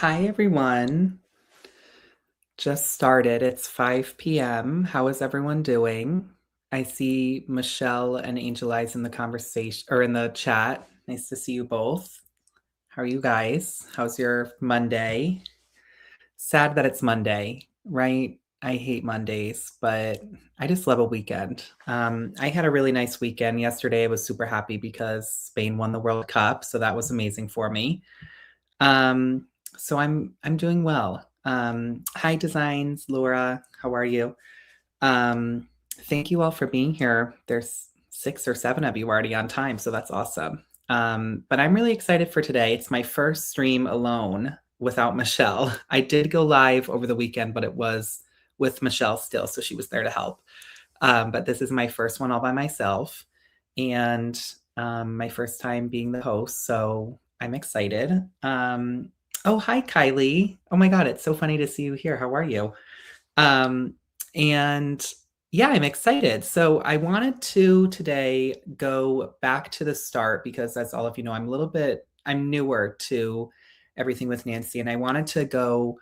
Hi, everyone. Just started. It's 5 p.m. How is everyone doing? I see Michelle and Angel Eyes in the conversation or in the chat. Nice to see you both. How are you guys? How's your Monday? Sad that it's Monday, right? I hate Mondays, but I just love a weekend. I had a really nice weekend yesterday. I was super happy because Spain won the World Cup, so that was amazing for me. Um, so I'm doing well. Hi Designs, Laura, how are you? Um, Thank you all for being here. There's 6 or 7 of you already on time, so that's awesome. But I'm really excited for today. It's my first stream alone without Michelle. I did go live over the weekend, but it was with Michelle still, so she was there to help. But this is my first one all by myself and my first time being the host. So I'm excited. Oh, hi, Kylie. Oh my God, it's so funny to see you here. How are you? Um, and yeah, I'm excited. So I wanted to today go back to the start because, as all of you know, I'm newer to everything with Nancy, and I wanted to go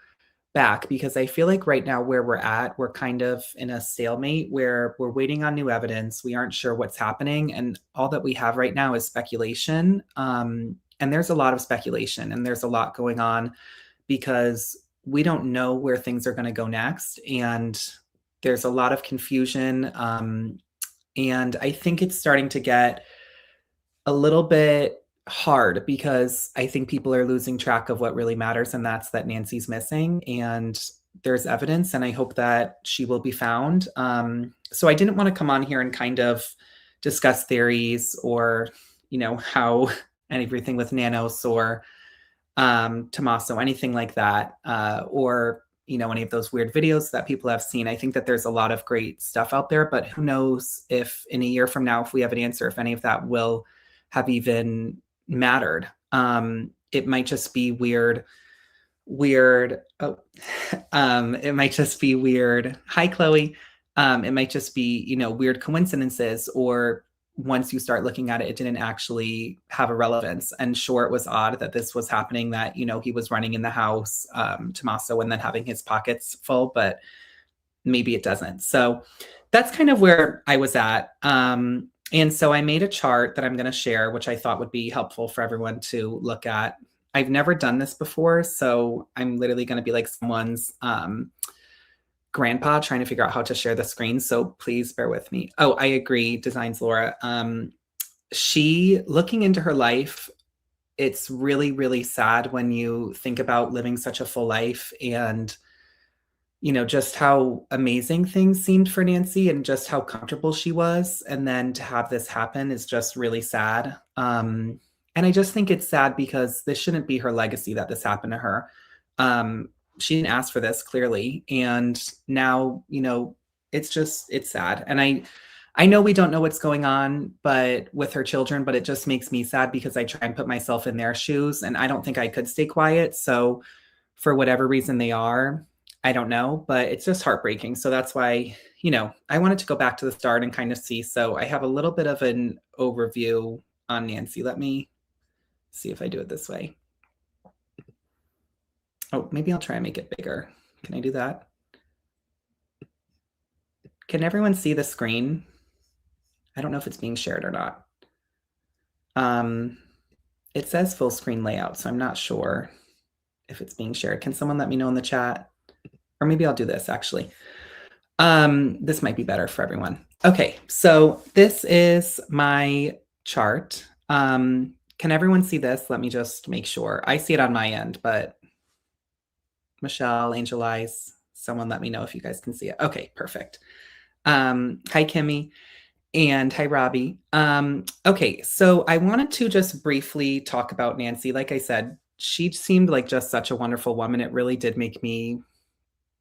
back because I feel like right now where we're at, we're kind of in a stalemate where we're waiting on new evidence. We aren't sure what's happening. And all that we have right now is speculation. And there's a lot of speculation and there's a lot going on because we don't know where things are going to go next. And there's a lot of confusion. And I think it's starting to get a little bit hard because I think people are losing track of what really matters, and that's that Nancy's missing. And there's evidence, and I hope that she will be found. So I didn't want to come on here and kind of discuss theories or, how and everything with Nanos or Tommaso, anything like that, or any of those weird videos that people have seen. I think that there's a lot of great stuff out there, but who knows if in a year from now, if we have an answer, if any of that will have even mattered. It might just be weird. Oh, it might just be weird. Hi, Chloe. It might just be, weird coincidences, or once you start looking at it, it didn't actually have a relevance. And sure, it was odd that this was happening, that, he was running in the house, Tommaso, and then having his pockets full, but maybe it doesn't. So that's kind of where I was at. And so I made a chart that I'm going to share, which I thought would be helpful for everyone to look at. I've never done this before, so I'm literally going to be like someone's grandpa trying to figure out how to share the screen. So please bear with me. Oh, I agree. Designs Laura. She looking into her life. It's really, really sad when you think about living such a full life and just how amazing things seemed for Nancy and just how comfortable she was. And then to have this happen is just really sad. And I just think it's sad because this shouldn't be her legacy that this happened to her. She didn't ask for this, clearly. And now, it's sad. And I know we don't know what's going on, but with her children, but it just makes me sad because I try and put myself in their shoes and I don't think I could stay quiet. So for whatever reason they are, I don't know, but it's just heartbreaking. So that's why, I wanted to go back to the start and kind of see. So I have a little bit of an overview on Nancy. Let me see if I do it this way. Oh, maybe I'll try and make it bigger. Can I do that? Can everyone see the screen? I don't know if it's being shared or not. It says full screen layout, so I'm not sure if it's being shared. Can someone let me know in the chat? Or maybe I'll do this actually. This might be better for everyone. Okay, so this is my chart. Can everyone see this? Let me just make sure. I see it on my end, but Michelle, Angel Eyes, someone let me know if you guys can see it. Okay, perfect. Hi, Kimmy. And hi, Robbie. Okay, so I wanted to just briefly talk about Nancy. Like I said, she seemed like just such a wonderful woman. It really did make me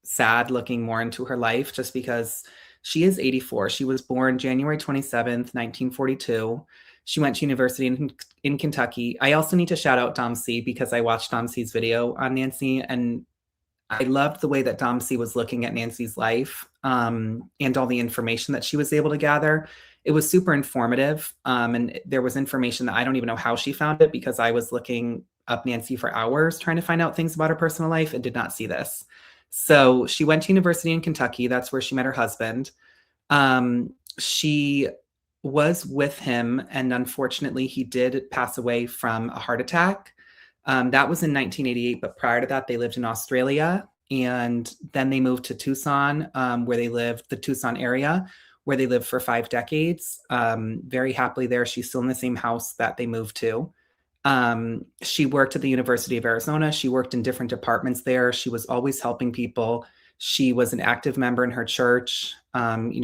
sad looking more into her life just because she is 84. She was born January 27th, 1942. She went to university in Kentucky. I also need to shout out Dom C because I watched Dom C's video on Nancy and I loved the way that Dom C was looking at Nancy's life and all the information that she was able to gather. It was super informative. And there was information that I don't even know how she found it because I was looking up Nancy for hours trying to find out things about her personal life and did not see this. So she went to university in Kentucky. That's where she met her husband. She was with him, and unfortunately, he did pass away from a heart attack. That was in 1988, but prior to that, they lived in Australia, and then they moved to Tucson, where they lived, the Tucson area, where they lived for 5 decades. Very happily there. She's still in the same house that they moved to. She worked at the University of Arizona. She worked in different departments there. She was always helping people. She was an active member in her church.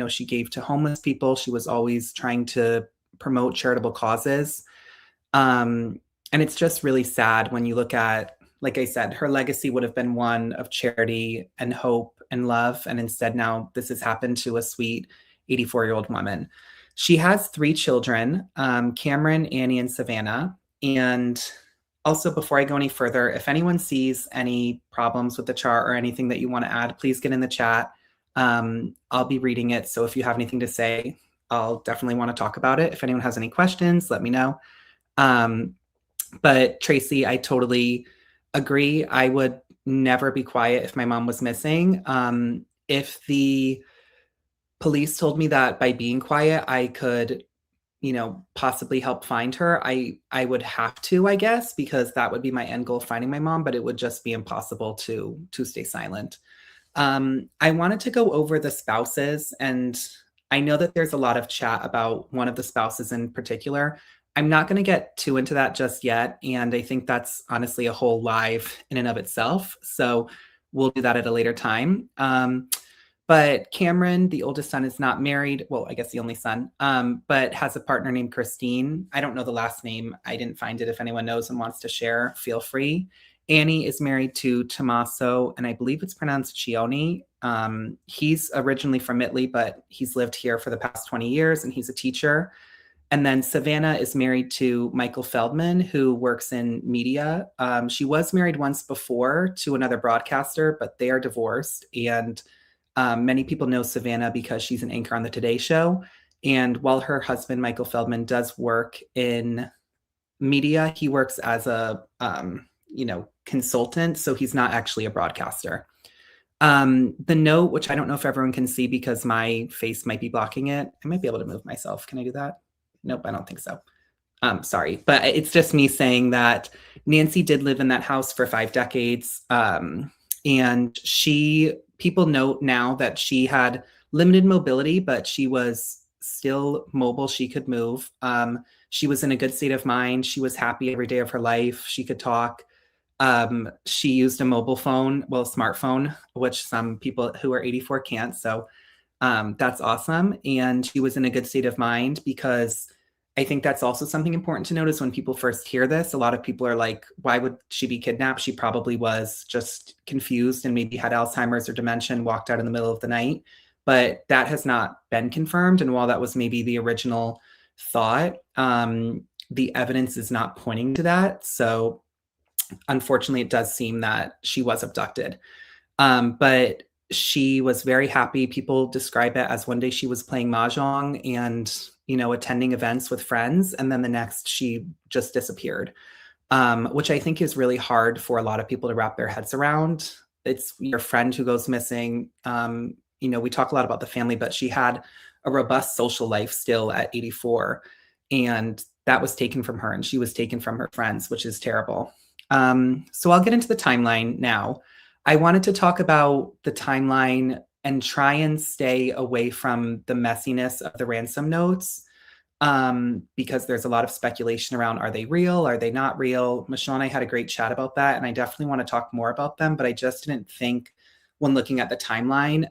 She gave to homeless people. She was always trying to promote charitable causes. And it's just really sad when you look at, like I said, her legacy would have been one of charity and hope and love. And instead now this has happened to a sweet 84-year-old woman. She has 3 children, Cameron, Annie, and Savannah. And also, before I go any further, if anyone sees any problems with the chart or anything that you want to add, please get in the chat. I'll be reading it. So if you have anything to say, I'll definitely want to talk about it. If anyone has any questions, let me know. But Tracy, I totally agree. I would never be quiet if my mom was missing. If the police told me that by being quiet, I could possibly help find her, I would have to, I guess, because that would be my end goal, finding my mom, but it would just be impossible to stay silent. I wanted to go over the spouses, and I know that there's a lot of chat about one of the spouses in particular. I'm not going to get too into that just yet, and I think that's honestly a whole live in and of itself. So we'll do that at a later time. But Cameron, the oldest son, is not married. Well, I guess the only son, but has a partner named Christine. I don't know the last name. I didn't find it. If anyone knows and wants to share, feel free. Annie is married to Tommaso, and I believe it's pronounced Cioni. He's originally from Italy, but he's lived here for the past 20 years, and he's a teacher. And then Savannah is married to Michael Feldman, who works in media. She was married once before to another broadcaster, but they are divorced. And many people know Savannah because she's an anchor on the Today Show. And while her husband, Michael Feldman, does work in media, he works as a, consultant. So he's not actually a broadcaster. The note, which I don't know if everyone can see because my face might be blocking it. I might be able to move myself. Can I do that? Nope, I don't think so. Sorry, but it's just me saying that Nancy did live in that house for 5 decades. And people note now that she had limited mobility, but she was still mobile. She could move. She was in a good state of mind. She was happy every day of her life. She could talk. She used a mobile phone, well, a smartphone, which some people who are 84 can't. So that's awesome. And she was in a good state of mind, because I think that's also something important to notice when people first hear this. A lot of people are like, why would she be kidnapped? She probably was just confused and maybe had Alzheimer's or dementia and walked out in the middle of the night. But that has not been confirmed. And while that was maybe the original thought, the evidence is not pointing to that. So unfortunately, it does seem that she was abducted. But she was very happy. People describe it as one day she was playing mahjong and, attending events with friends. And then the next she just disappeared, which I think is really hard for a lot of people to wrap their heads around. It's your friend who goes missing. We talk a lot about the family, but she had a robust social life still at 84. And that was taken from her, and she was taken from her friends, which is terrible. So I'll get into the timeline now. I wanted to talk about the timeline and try and stay away from the messiness of the ransom notes, because there's a lot of speculation around, are they real? Are they not real? Michelle and I had a great chat about that, and I definitely want to talk more about them, but I just didn't think when looking at the timeline,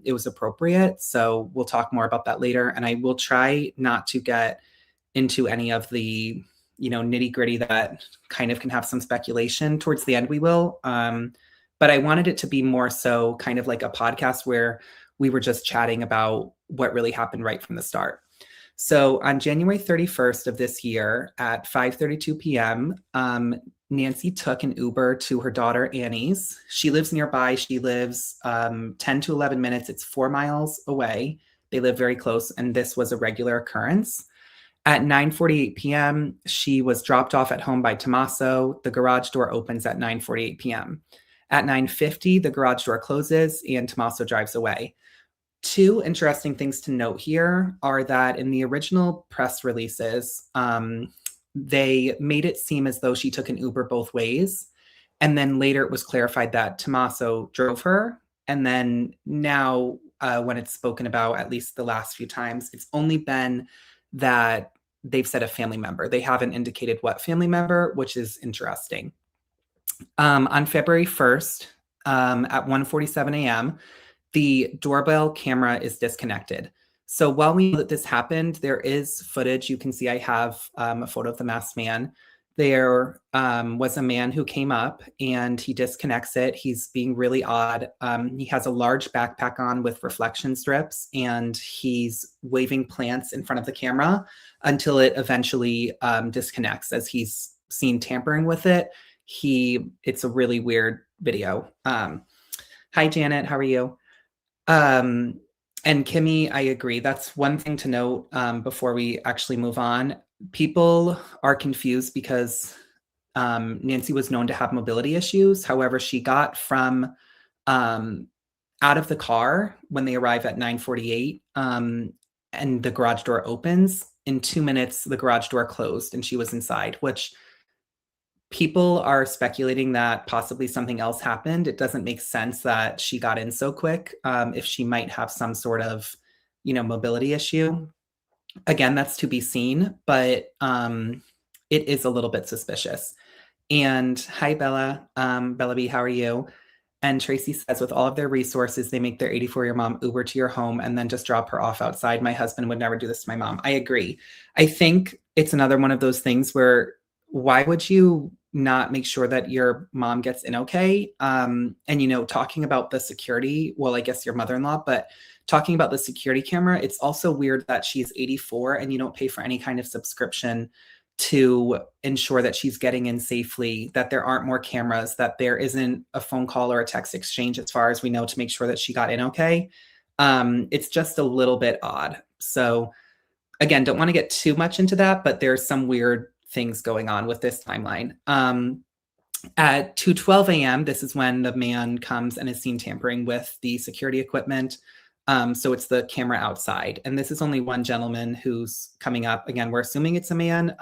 it was appropriate. So we'll talk more about that later. And I will try not to get into any of the nitty gritty that kind of can have some speculation. Towards the end, we will. But I wanted it to be more so kind of like a podcast where we were just chatting about what really happened right from the start. So on January 31st of this year at 5:32 p.m., Nancy took an Uber to her daughter Annie's. She lives nearby. She lives 10 to 11 minutes. It's 4 miles away. They live very close, and this was a regular occurrence. At 9:48 p.m., she was dropped off at home by Tommaso. The garage door opens at 9:48 p.m. At 9:50, the garage door closes and Tommaso drives away. Two interesting things to note here are that in the original press releases, they made it seem as though she took an Uber both ways. And then later it was clarified that Tommaso drove her. And then now, when it's spoken about, at least the last few times, it's only been that they've said a family member. They haven't indicated what family member, which is interesting. On February 1st, at 1:47 a.m., the doorbell camera is disconnected. So while we know that this happened, there is footage. You can see I have a photo of the masked man. There was a man who came up and he disconnects it. He's being really odd. He has a large backpack on with reflection strips and he's waving plants in front of the camera until it eventually disconnects as he's seen tampering with it. It's a really weird video. Hi, Janet. How are you? And Kimmy, I agree. That's one thing to note before we actually move on. People are confused because Nancy was known to have mobility issues. However, she got from out of the car when they arrive at 9:48 and the garage door opens. In 2 minutes, the garage door closed and she was inside, which people are speculating that possibly something else happened. It doesn't make sense that she got in so quick if she might have some sort of, mobility issue. Again, that's to be seen, but it is a little bit suspicious. And hi, Bella. Bella B, how are you? And Tracy says, with all of their resources, they make their 84-year mom Uber to your home and then just drop her off outside. My husband would never do this to my mom. I agree. I think it's another one of those things where why would you not make sure that your mom gets in okay? And, talking about the security, well, I guess your mother-in-law, but talking about the security camera, it's also weird that she's 84 and you don't pay for any kind of subscription to ensure that she's getting in safely, that there aren't more cameras, that there isn't a phone call or a text exchange, as far as we know, to make sure that she got in okay. It's just a little bit odd. So again, don't want to get too much into that, but there's some weird things going on with this timeline. At 2:12 a.m., this is when the man comes and is seen tampering with the security equipment. So it's the camera outside. And this is only one gentleman who's coming up. Again, we're assuming it's a man.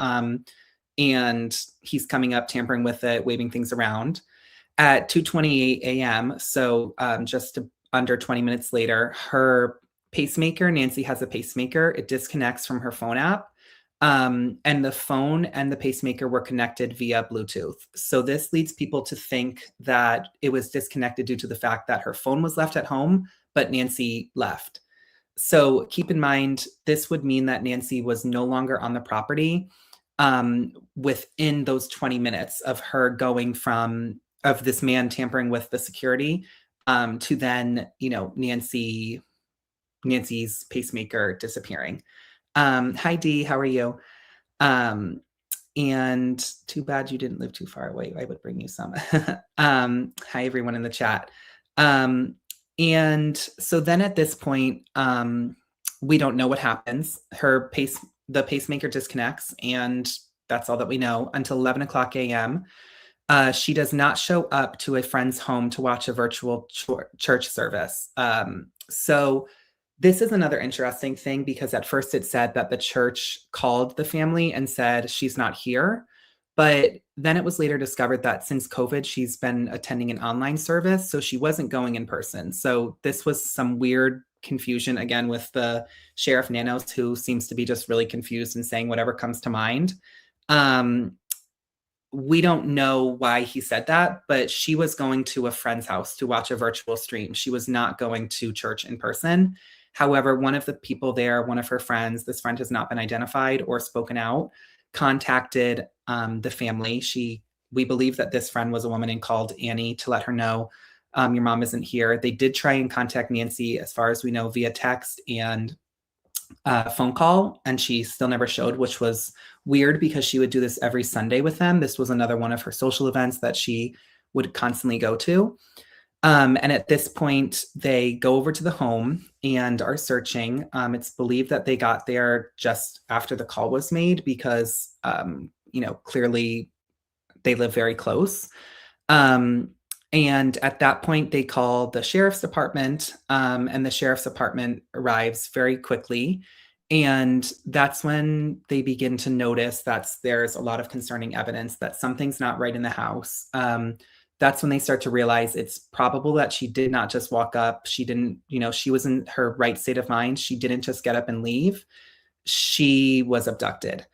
And he's coming up, tampering with it, waving things around. At 2:28 a.m., so just under 20 minutes later, her pacemaker, Nancy has a pacemaker, it disconnects from her phone app. And the phone and the pacemaker were connected via Bluetooth. So this leads people to think that it was disconnected due to the fact that her phone was left at home, but Nancy left. So keep in mind, this would mean that Nancy was no longer on the property within those 20 minutes of her going of this man tampering with the security to then, Nancy's pacemaker disappearing. Hi, Dee. How are you? And too bad you didn't live too far away. I would bring you some. Hi, everyone in the chat. And so then at this point, we don't know what happens. The pacemaker disconnects, and that's all that we know until 11 o'clock a.m. She does not show up to a friend's home to watch a virtual church service. So this is another interesting thing because at first it said that the church called the family and said she's not here. But then it was later discovered that since COVID, she's been attending an online service. So she wasn't going in person. So this was some weird confusion, again, with the Sheriff Nanos, who seems to be just really confused and saying whatever comes to mind. We don't know why he said that, but she was going to a friend's house to watch a virtual stream. She was not going to church in person. However, one of the people there, one of her friends, this friend has not been identified or spoken out, contacted the family. We believe that this friend was a woman and called Annie to let her know your mom isn't here. They did try and contact Nancy, as far as we know, via text and phone call, and she still never showed, which was weird because she would do this every Sunday with them. This was another one of her social events that she would constantly go to. And at this point, they go over to the home and are searching. It's believed that they got there just after the call was made because, clearly they live very close. Um, and at that point, they call the sheriff's department, and the sheriff's department arrives very quickly. And that's when they begin to notice that there's a lot of concerning evidence that something's not right in the house. That's when they start to realize it's probable that she did not just walk up. She didn't, she was in her right state of mind. She didn't just get up and leave. She was abducted.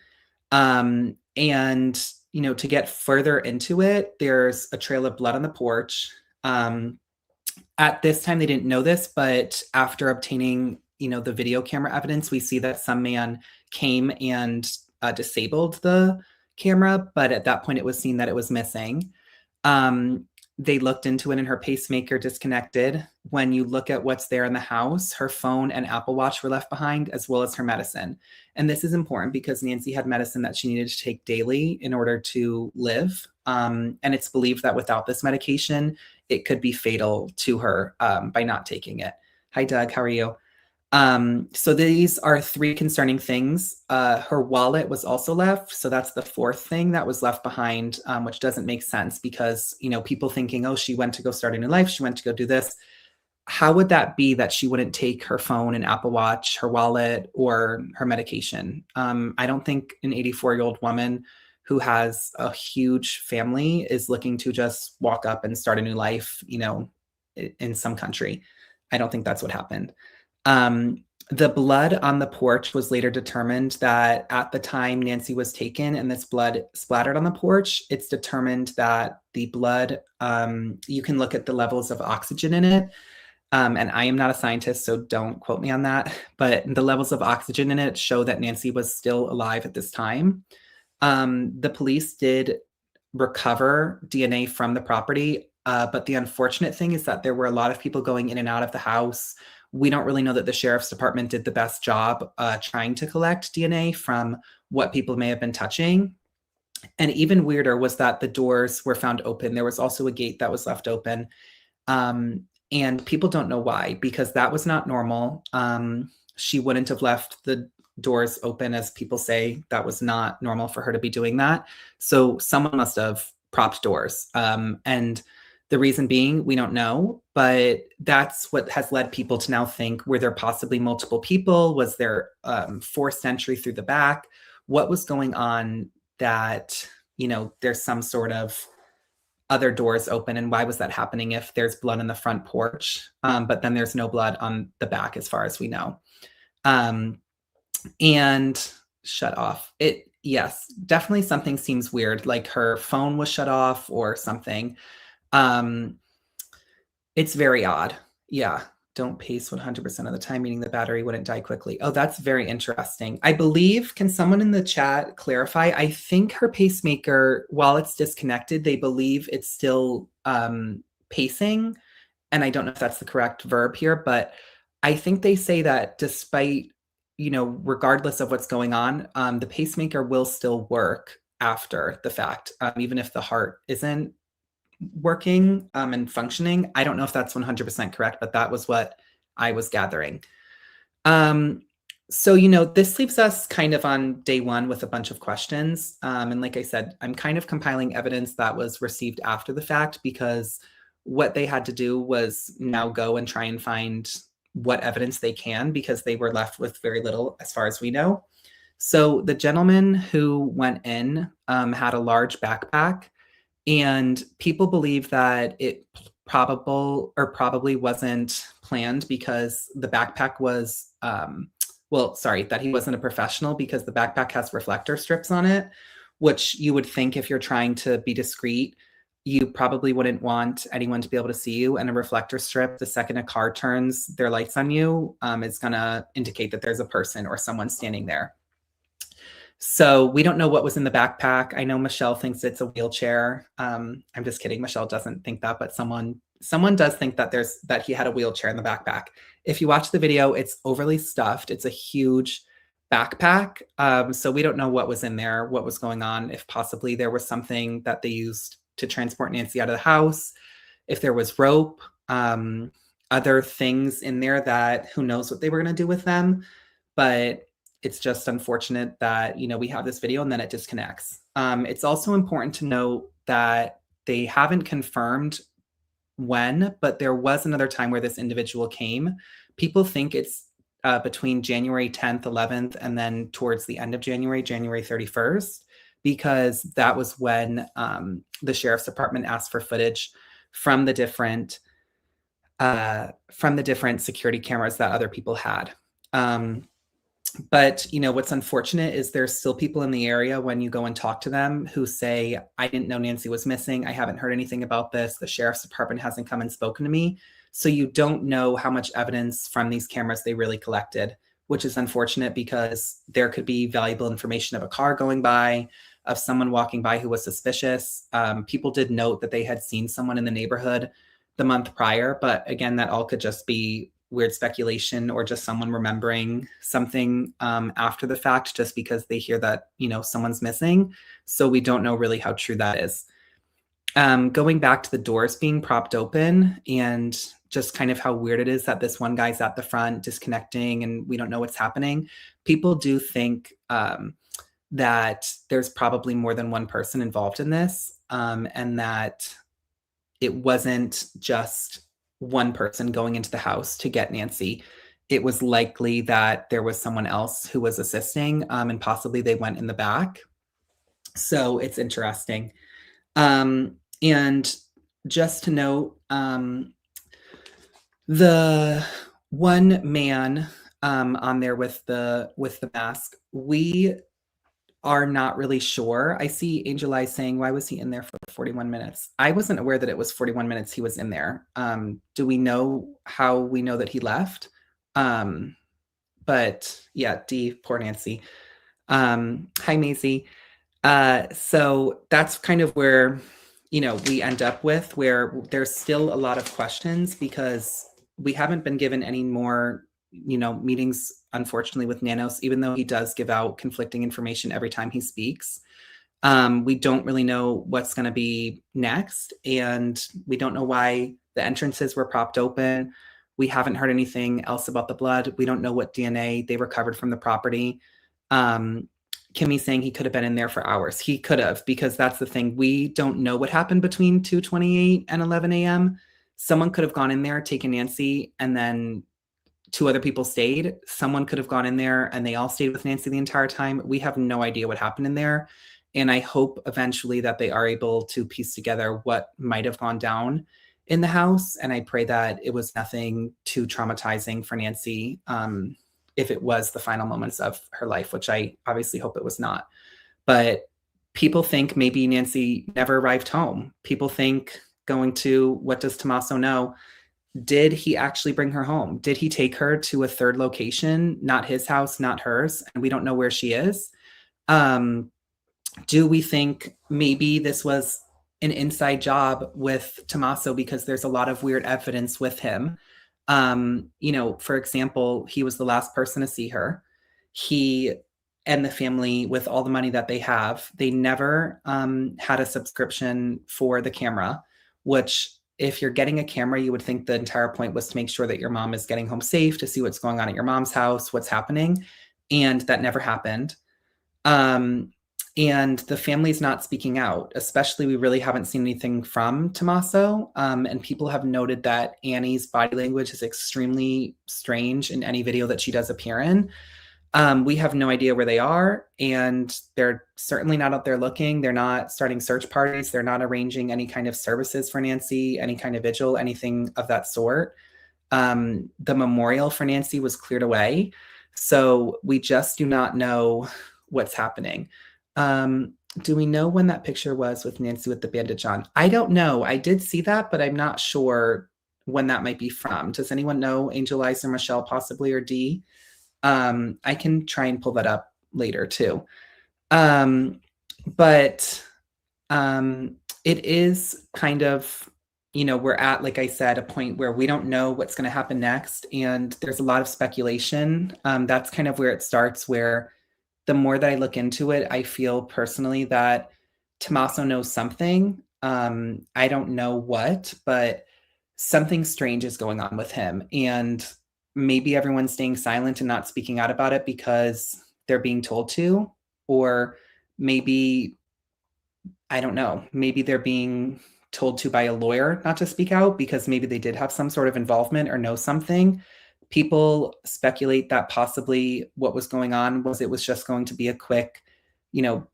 And to get further into it, there's a trail of blood on the porch. At this time, they didn't know this, but after obtaining, the video camera evidence, we see that some man came and disabled the camera, but at that point, it was seen that it was missing. Um, they looked into it and her pacemaker disconnected. When you look at what's there in the house, her phone and Apple Watch were left behind, as well as her medicine. And this is important because Nancy had medicine that she needed to take daily in order to live. And it's believed that without this medication, it could be fatal to her by not taking it. Hi, Doug. How are you? So these are three concerning things. Her wallet was also left. So that's the fourth thing that was left behind, which doesn't make sense because, people thinking, oh, she went to go start a new life. She went to go do this. How would that be that she wouldn't take her phone and Apple Watch, her wallet, or her medication? I don't think an 84-year-old woman who has a huge family is looking to just walk up and start a new life, in some country. I don't think that's what happened. The blood on the porch was later determined that at the time Nancy was taken and this blood splattered on the porch, it's determined that the blood, you can look at the levels of oxygen in it. And I am not a scientist, so don't quote me on that. But the levels of oxygen in it show that Nancy was still alive at this time. The police did recover DNA from the property, but the unfortunate thing is that there were a lot of people going in and out of the house. We don't really know that the sheriff's department did the best job trying to collect DNA from what people may have been touching. And even weirder was that the doors were found open. There was also a gate that was left open. And people don't know why, because that was not normal. She wouldn't have left the doors open, as people say. That was not normal for her to be doing that. So someone must have propped doors. And the reason being, we don't know, but that's what has led people to now think, were there possibly multiple people? Was there forced entry through the back? What was going on that, there's some sort of other doors open, and why was that happening if there's blood on the front porch, but then there's no blood on the back as far as we know? And shut off. Yes, definitely something seems weird, like her phone was shut off or something. It's very odd. Yeah. Don't pace 100% of the time, meaning the battery wouldn't die quickly. Oh, that's very interesting. I believe, can someone in the chat clarify? I think her pacemaker, while it's disconnected, they believe it's still pacing. And I don't know if that's the correct verb here, but I think they say that despite, regardless of what's going on, the pacemaker will still work after the fact, even if the heart isn't working and functioning. I don't know if that's 100% correct, but that was what I was gathering. So, this leaves us kind of on day one with a bunch of questions. And like I said, I'm kind of compiling evidence that was received after the fact, because what they had to do was now go and try and find what evidence they can, because they were left with very little as far as we know. So the gentleman who went in had a large backpack, and people believe that it probably wasn't planned, because the backpack was, that he wasn't a professional, because the backpack has reflector strips on it, which you would think, if you're trying to be discreet, you probably wouldn't want anyone to be able to see you. And a reflector strip, the second a car turns their lights on you, is going to indicate that there's a person or someone standing there. So we don't know what was in the backpack. I know Michelle thinks it's a wheelchair. I'm just kidding. Michelle doesn't think that, but someone does think that he had a wheelchair in the backpack. If you watch the video, it's overly stuffed. It's a huge backpack. So we don't know what was in there, what was going on, if possibly there was something that they used to transport Nancy out of the house, if there was rope. other things in there that who knows what they were going to do with them. But it's just unfortunate that, we have this video and then it disconnects. It's also important to note that they haven't confirmed when, but there was another time where this individual came. People think it's between January 10th, 11th, and then towards the end of January, January 31st, because that was when the sheriff's department asked for footage from the different security cameras that other people had. But what's unfortunate is there's still people in the area when you go and talk to them who say, I didn't know Nancy was missing. I haven't heard anything about this. The sheriff's department hasn't come and spoken to me. So you don't know how much evidence from these cameras they really collected, which is unfortunate because there could be valuable information of a car going by, of someone walking by who was suspicious. People did note that they had seen someone in the neighborhood the month prior, but again, that all could just be weird speculation or just someone remembering something after the fact just because they hear that, someone's missing. So we don't know really how true that is. Going back to the doors being propped open and just kind of how weird it is that this one guy's at the front disconnecting and we don't know what's happening. People do think that there's probably more than one person involved in this, and that it wasn't just one person going into the house to get Nancy. It was likely that there was someone else who was assisting, and possibly they went in the back. So it's interesting. And just to note, the one man on there with the mask, we are not really sure. I see Angel Eyes saying, why was he in there for 41 minutes? I wasn't aware that it was 41 minutes he was in there. Do we know how we know that he left? But yeah, D, poor Nancy. Hi, Maisie. So that's kind of where, we end up with, where there's still a lot of questions because we haven't been given any more meetings, unfortunately, with Nanos, even though he does give out conflicting information every time he speaks. We don't really know what's going to be next, and we don't know why the entrances were propped open. We haven't heard anything else about the blood. We don't know what DNA they recovered from the property. Kimmy's saying he could have been in there for hours. He could have, because that's the thing. We don't know what happened between 2:28 and 11 a.m. Someone could have gone in there, taken Nancy, and then two other people stayed. Someone could have gone in there and they all stayed with Nancy the entire time. We have no idea what happened in there. And I hope eventually that they are able to piece together what might have gone down in the house. And I pray that it was nothing too traumatizing for Nancy, if it was the final moments of her life, which I obviously hope it was not. But people think maybe Nancy never arrived home. People think going to, what does Tommaso know? Did he actually bring her home? Did he take her to a third location, not his house, not hers? And we don't know where she is. Do we think maybe this was an inside job with Tommaso because there's a lot of weird evidence with him? For example, he was the last person to see her. He and the family, with all the money that they have, they never had a subscription for the camera, which if you're getting a camera, you would think the entire point was to make sure that your mom is getting home safe, to see what's going on at your mom's house, what's happening. And that never happened. And the family's not speaking out, especially we really haven't seen anything from Tommaso. And people have noted that Annie's body language is extremely strange in any video that she does appear in. We have no idea where they are, and they're certainly not out there looking. They're not starting search parties. They're not arranging any kind of services for Nancy, any kind of vigil, anything of that sort. The memorial for Nancy was cleared away. So we just do not know what's happening. Do we know when that picture was with Nancy with the bandage on? I don't know. I did see that, but I'm not sure when that might be from. Does anyone know? Angel Eyes or Michelle, possibly, or D? I can try and pull that up later too. But it is kind of, we're at, like I said, a point where we don't know what's going to happen next. And there's a lot of speculation. That's kind of where it starts, where the more that I look into it, I feel personally that Tommaso knows something. I don't know what, but something strange is going on with him. And maybe everyone's staying silent and not speaking out about it because they're being told to, or maybe, I don't know, maybe they're being told to by a lawyer not to speak out because maybe they did have some sort of involvement or know something. People speculate that possibly what was going on was it was just going to be a quick,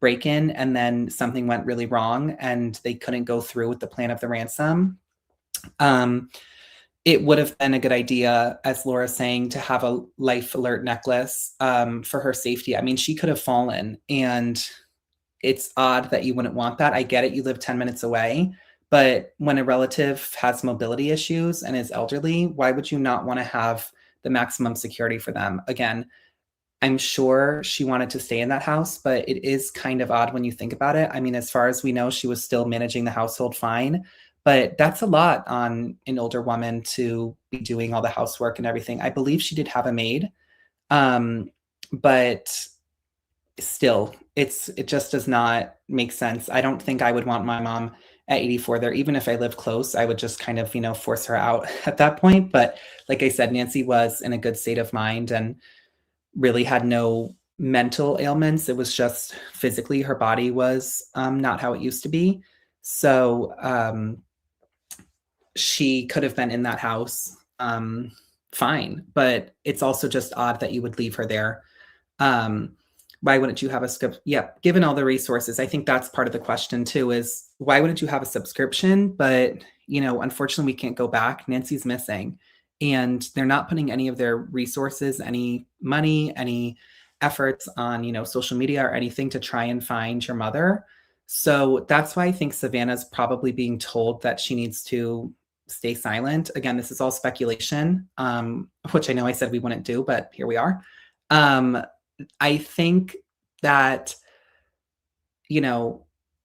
break in, and then something went really wrong and they couldn't go through with the plan of the ransom. Um, it would have been a good idea, as Laura's saying, to have a life alert necklace for her safety. I mean, she could have fallen, and it's odd that you wouldn't want that. I get it. You live 10 minutes away. But when a relative has mobility issues and is elderly, why would you not want to have the maximum security for them? Again, I'm sure she wanted to stay in that house, but it is kind of odd when you think about it. I mean, as far as we know, she was still managing the household fine, but that's a lot on an older woman to be doing all the housework and everything. I believe she did have a maid, but still, it just does not make sense. I don't think I would want my mom at 84 there. Even if I lived close, I would just kind of, force her out at that point. But like I said, Nancy was in a good state of mind and really had no mental ailments. It was just physically her body was not how it used to be. So she could have been in that house fine, but it's also just odd that you would leave her there. Why wouldn't you have a script? Yeah, given all the resources, I think that's part of the question too, is why wouldn't you have a subscription? But, unfortunately we can't go back. Nancy's missing and they're not putting any of their resources, any money, any efforts on, social media or anything to try and find your mother. So that's why I think Savannah's probably being told that she needs to stay silent. Again, this is all speculation, which I know I said we wouldn't do, but here we are. I think that,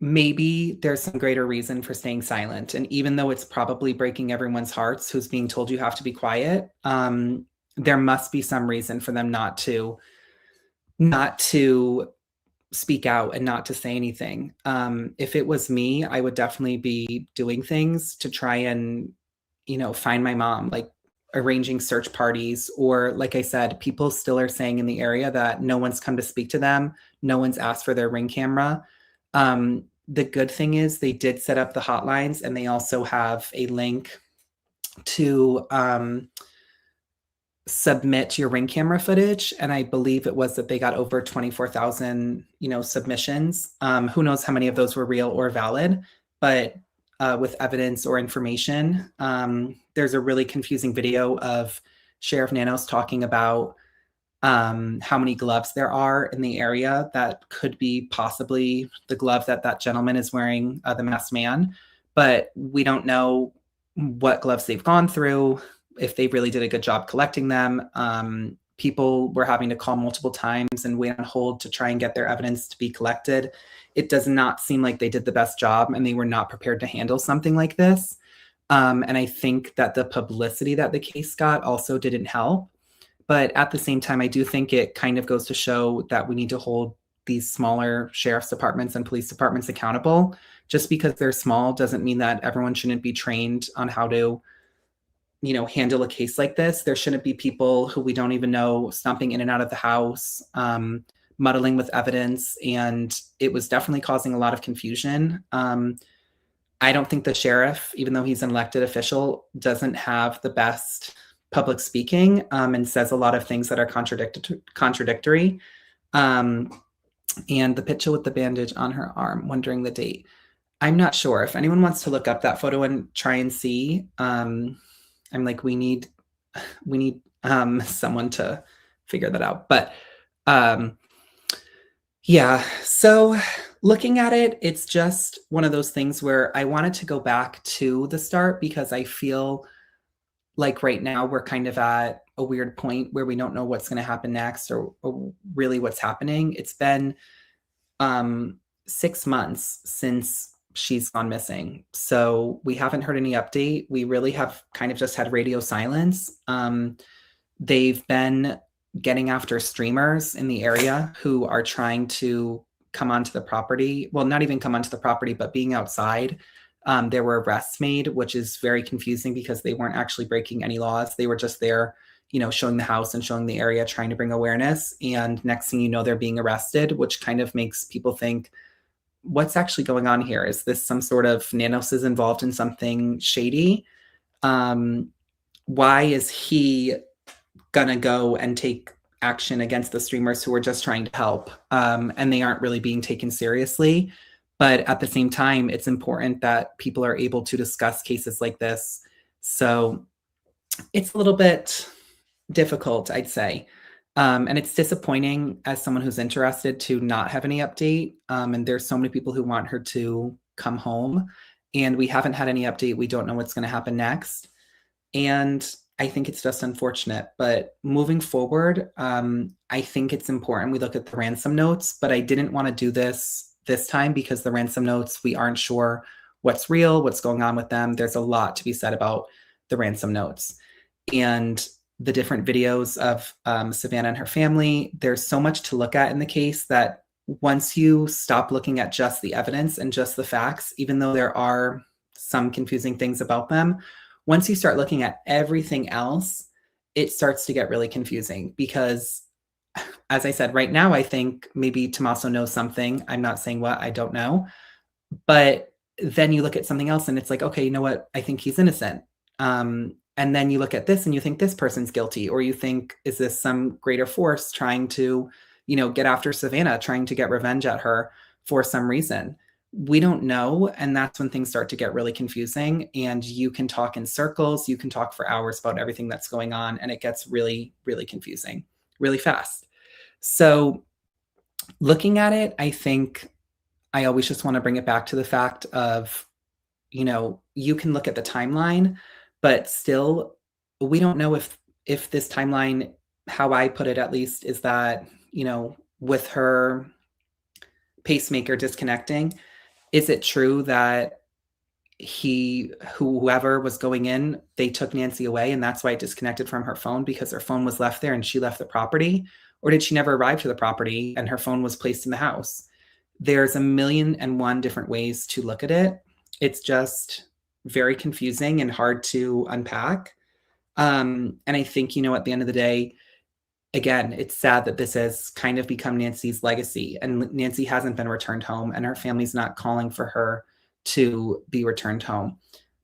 maybe there's some greater reason for staying silent. And even though it's probably breaking everyone's hearts who's being told you have to be quiet, there must be some reason for them not to speak out and not to say anything. If it was me, I would definitely be doing things to try and, find my mom, like arranging search parties, or like I said, people still are saying in the area that no one's come to speak to them. No one's asked for their Ring camera. The good thing is they did set up the hotlines, and they also have a link to submit your Ring camera footage. And I believe it was that they got over 24,000, submissions. Who knows how many of those were real or valid, but with evidence or information. There's a really confusing video of Sheriff Nanos talking about how many gloves there are in the area that could be possibly the glove that gentleman is wearing, the masked man. But we don't know what gloves they've gone through, if they really did a good job collecting them. People were having to call multiple times and wait on hold to try and get their evidence to be collected. It does not seem like they did the best job, and they were not prepared to handle something like this. And I think that the publicity that the case got also didn't help. But at the same time, I do think it kind of goes to show that we need to hold these smaller sheriff's departments and police departments accountable. Just because they're small doesn't mean that everyone shouldn't be trained on how to, handle a case like this. There shouldn't be people who we don't even know stomping in and out of the house, muddling with evidence. And it was definitely causing a lot of confusion. I don't think the sheriff, even though he's an elected official, doesn't have the best public speaking, and says a lot of things that are contradictory. And the picture with the bandage on her arm, wondering the date. I'm not sure. If anyone wants to look up that photo and try and see, I'm like, we need someone to figure that out. But yeah, so looking at it, it's just one of those things where I wanted to go back to the start because I feel like right now we're kind of at a weird point where we don't know what's going to happen next, or really what's happening. It's been 6 months since she's gone missing. So we haven't heard any update. We really have kind of just had radio silence. They've been getting after streamers in the area who are trying to come onto the property. Well, not even come onto the property, but being outside. There were arrests made, which is very confusing because they weren't actually breaking any laws. They were just there, showing the house and showing the area, trying to bring awareness. And next thing you know, they're being arrested, which kind of makes people think, what's actually going on here? Is this some sort of Nanos is involved in something shady? Why is he gonna go and take action against the streamers who are just trying to help, and they aren't really being taken seriously? But at the same time, it's important that people are able to discuss cases like this. So it's a little bit difficult, I'd say. And it's disappointing as someone who's interested to not have any update. And there's so many people who want her to come home, and we haven't had any update. We don't know what's going to happen next. And I think it's just unfortunate. But moving forward, I think it's important we look at the ransom notes, but I didn't want to do this time because the ransom notes, we aren't sure what's real, what's going on with them. There's a lot to be said about the ransom notes. And the different videos of Savannah and her family, there's so much to look at in the case that once you stop looking at just the evidence and just the facts, even though there are some confusing things about them, once you start looking at everything else, it starts to get really confusing because, as I said, right now, I think maybe Tommaso knows something. I'm not saying what, I don't know. But then you look at something else and it's like, okay, you know what? I think he's innocent. And then you look at this and you think this person's guilty, or you think, is this some greater force trying to, get after Savannah, trying to get revenge at her for some reason? We don't know. And that's when things start to get really confusing. And you can talk in circles. You can talk for hours about everything that's going on. And it gets really, really confusing really fast. So looking at it, I think I always just want to bring it back to the fact of, you can look at the timeline, but still, we don't know if this timeline, how I put it at least, is that, with her pacemaker disconnecting, is it true that whoever was going in, they took Nancy away and that's why it disconnected from her phone because her phone was left there and she left the property? Or did she never arrive to the property and her phone was placed in the house? There's a million and one different ways to look at it. It's just very confusing and hard to unpack. And I think, at the end of the day, again, it's sad that this has kind of become Nancy's legacy, and Nancy hasn't been returned home and her family's not calling for her to be returned home.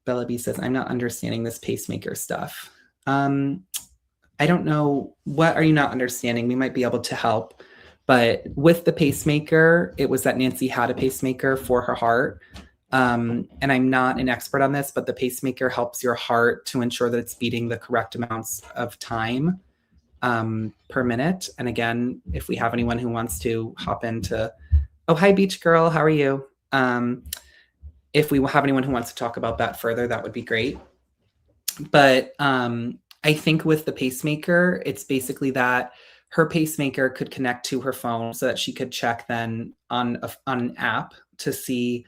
Bella B says, I'm not understanding this pacemaker stuff. I don't know. What are you not understanding? We might be able to help. But with the pacemaker, it was that Nancy had a pacemaker for her heart. And I'm not an expert on this, but the pacemaker helps your heart to ensure that it's beating the correct amounts of time per minute. And again, if we have anyone who wants to hop into, oh, hi, Beach Girl, how are you? If we have anyone who wants to talk about that further, that would be great. But I think with the pacemaker, it's basically that her pacemaker could connect to her phone so that she could check then on an app to see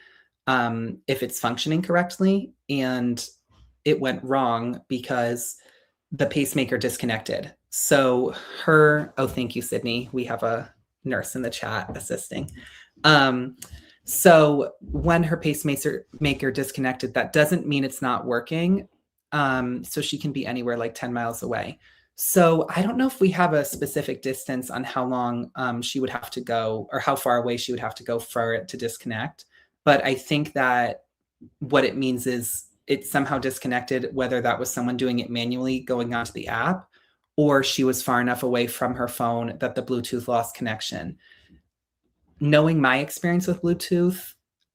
if it's functioning correctly. And it went wrong because the pacemaker disconnected. So thank you, Sydney. We have a nurse in the chat assisting. So when her pacemaker disconnected, that doesn't mean it's not working. So she can be anywhere like 10 miles away. So I don't know if we have a specific distance on how long she would have to go or how far away she would have to go for it to disconnect. But I think that what it means is it's somehow disconnected, whether that was someone doing it manually going onto the app, or she was far enough away from her phone that the Bluetooth lost connection. Knowing my experience with Bluetooth,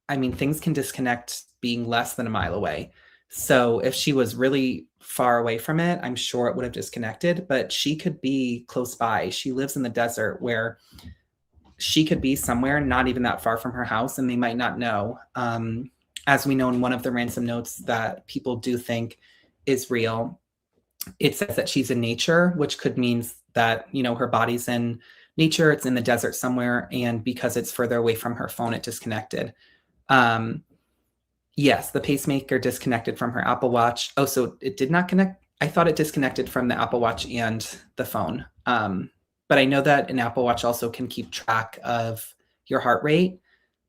I mean, things can disconnect being less than a mile away. So if she was really far away from it, I'm sure it would have disconnected, but she could be close by. She lives in the desert where she could be somewhere not even that far from her house, and they might not know. As we know in one of the ransom notes that people do think is real, it says that she's in nature, which could mean that, her body's in nature, it's in the desert somewhere, and because it's further away from her phone, it disconnected. Yes, the pacemaker disconnected from her Apple Watch. Oh, so it did not connect? I thought it disconnected from the Apple Watch and the phone. But I know that an Apple Watch also can keep track of your heart rate.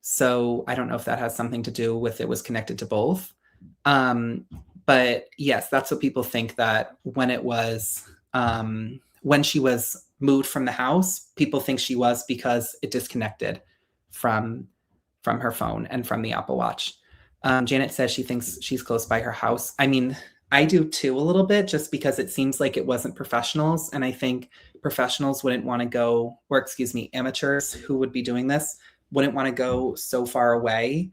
So I don't know if that has something to do with it was connected to both. But yes, that's what people think, that when she was moved from the house, people think she was, because it disconnected from her phone and from the Apple Watch. Janet says she thinks she's close by her house. I mean, I do too, a little bit, just because it seems like it wasn't professionals. And I think professionals wouldn't want to go, or excuse me, amateurs who would be doing this wouldn't want to go so far away.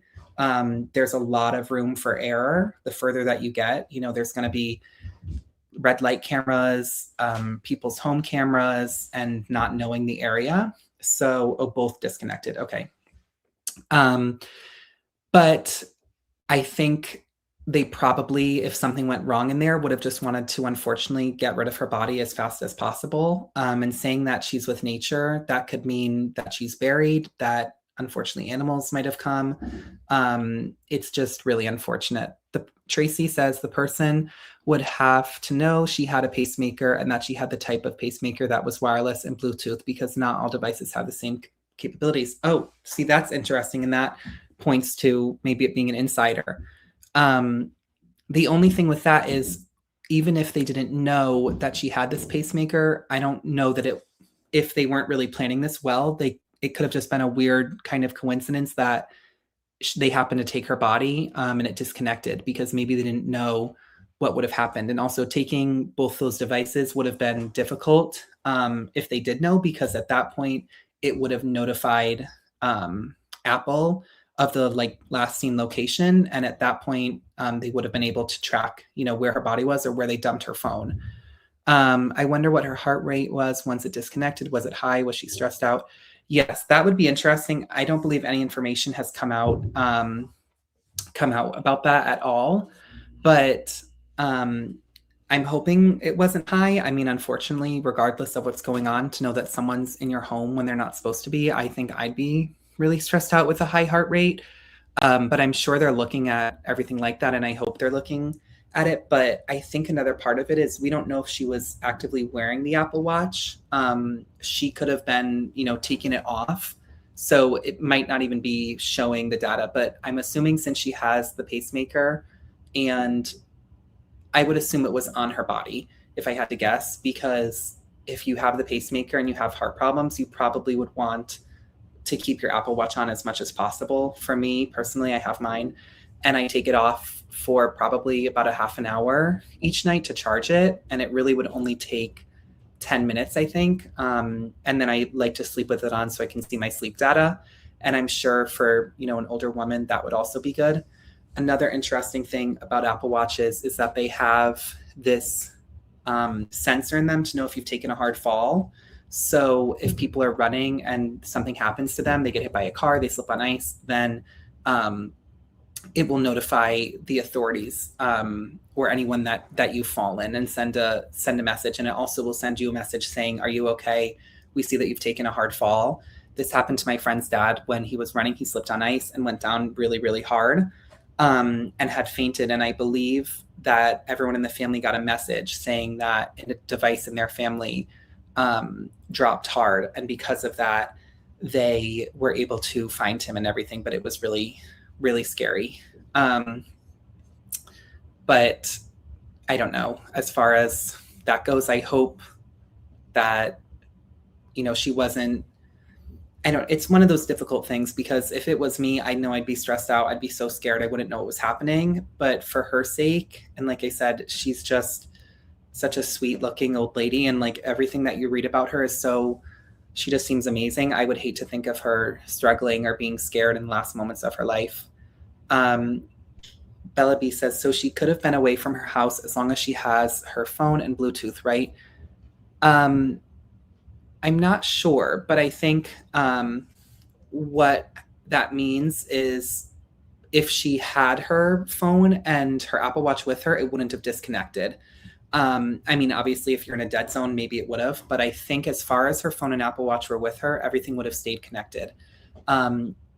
There's a lot of room for error. The further that you get, there's going to be red light cameras, people's home cameras, and not knowing the area. So, both disconnected. Okay. But I think they probably, if something went wrong in there, would have just wanted to, unfortunately, get rid of her body as fast as possible. And saying that she's with nature, that could mean that she's buried, that unfortunately animals might have come. It's just really unfortunate. Tracy says the person would have to know she had a pacemaker, and that she had the type of pacemaker that was wireless and Bluetooth, because not all devices have the same capabilities. Oh, see, that's interesting. And that points to maybe it being an insider. The only thing with that is, even if they didn't know that she had this pacemaker, I don't know that if they weren't really planning this well, it could have just been a weird kind of coincidence that they happened to take her body, and it disconnected, because maybe they didn't know what would have happened. And also, taking both those devices would have been difficult if they did know, because at that point it would have notified Apple of the last seen location, and at that point they would have been able to track where her body was, or where they dumped her phone. I wonder what her heart rate was once it disconnected. Was it high? Was she stressed out? Yes, that would be interesting. I don't believe any information has come out about that at all, but I'm hoping it wasn't high. I mean, unfortunately, regardless of what's going on, to know that someone's in your home when they're not supposed to be, I think I'd be really stressed out with a high heart rate. But I'm sure they're looking at everything like that, and I hope they're looking at it. But I think another part of it is, we don't know if she was actively wearing the Apple Watch. She could have been, taking it off. So it might not even be showing the data, but I'm assuming, since she has the pacemaker, and I would assume it was on her body, if I had to guess, because if you have the pacemaker and you have heart problems, you probably would want to keep your Apple Watch on as much as possible. For me personally, I have mine, and I take it off for probably about a half an hour each night to charge it. And it really would only take 10 minutes, I think. And then I like to sleep with it on so I can see my sleep data. And I'm sure for, an older woman, that would also be good. Another interesting thing about Apple Watches is that they have this sensor in them to know if you've taken a hard fall. So if people are running and something happens to them, they get hit by a car, they slip on ice, then it will notify the authorities or anyone that you've fallen, and send a message. And it also will send you a message saying, "Are you okay? We see that you've taken a hard fall." This happened to my friend's dad when he was running. He slipped on ice and went down really, really hard, and had fainted. And I believe that everyone in the family got a message saying that a device in their family dropped hard. And because of that, they were able to find him and everything. But it was really, really scary. But I don't know. As far as that goes, I hope that, she wasn't, it's one of those difficult things, because if it was me, I know I'd be stressed out. I'd be so scared. I wouldn't know what was happening. But for her sake, and like I said, she's just such a sweet looking old lady. And everything that you read about her is she just seems amazing. I would hate to think of her struggling or being scared in the last moments of her life. Bella B says, so she could have been away from her house as long as she has her phone and Bluetooth, right? I'm not sure, but I think what that means is, if she had her phone and her Apple Watch with her, it wouldn't have disconnected. I mean, obviously, if you're in a dead zone, maybe it would have. But I think as far as her phone and Apple Watch were with her, everything would have stayed connected.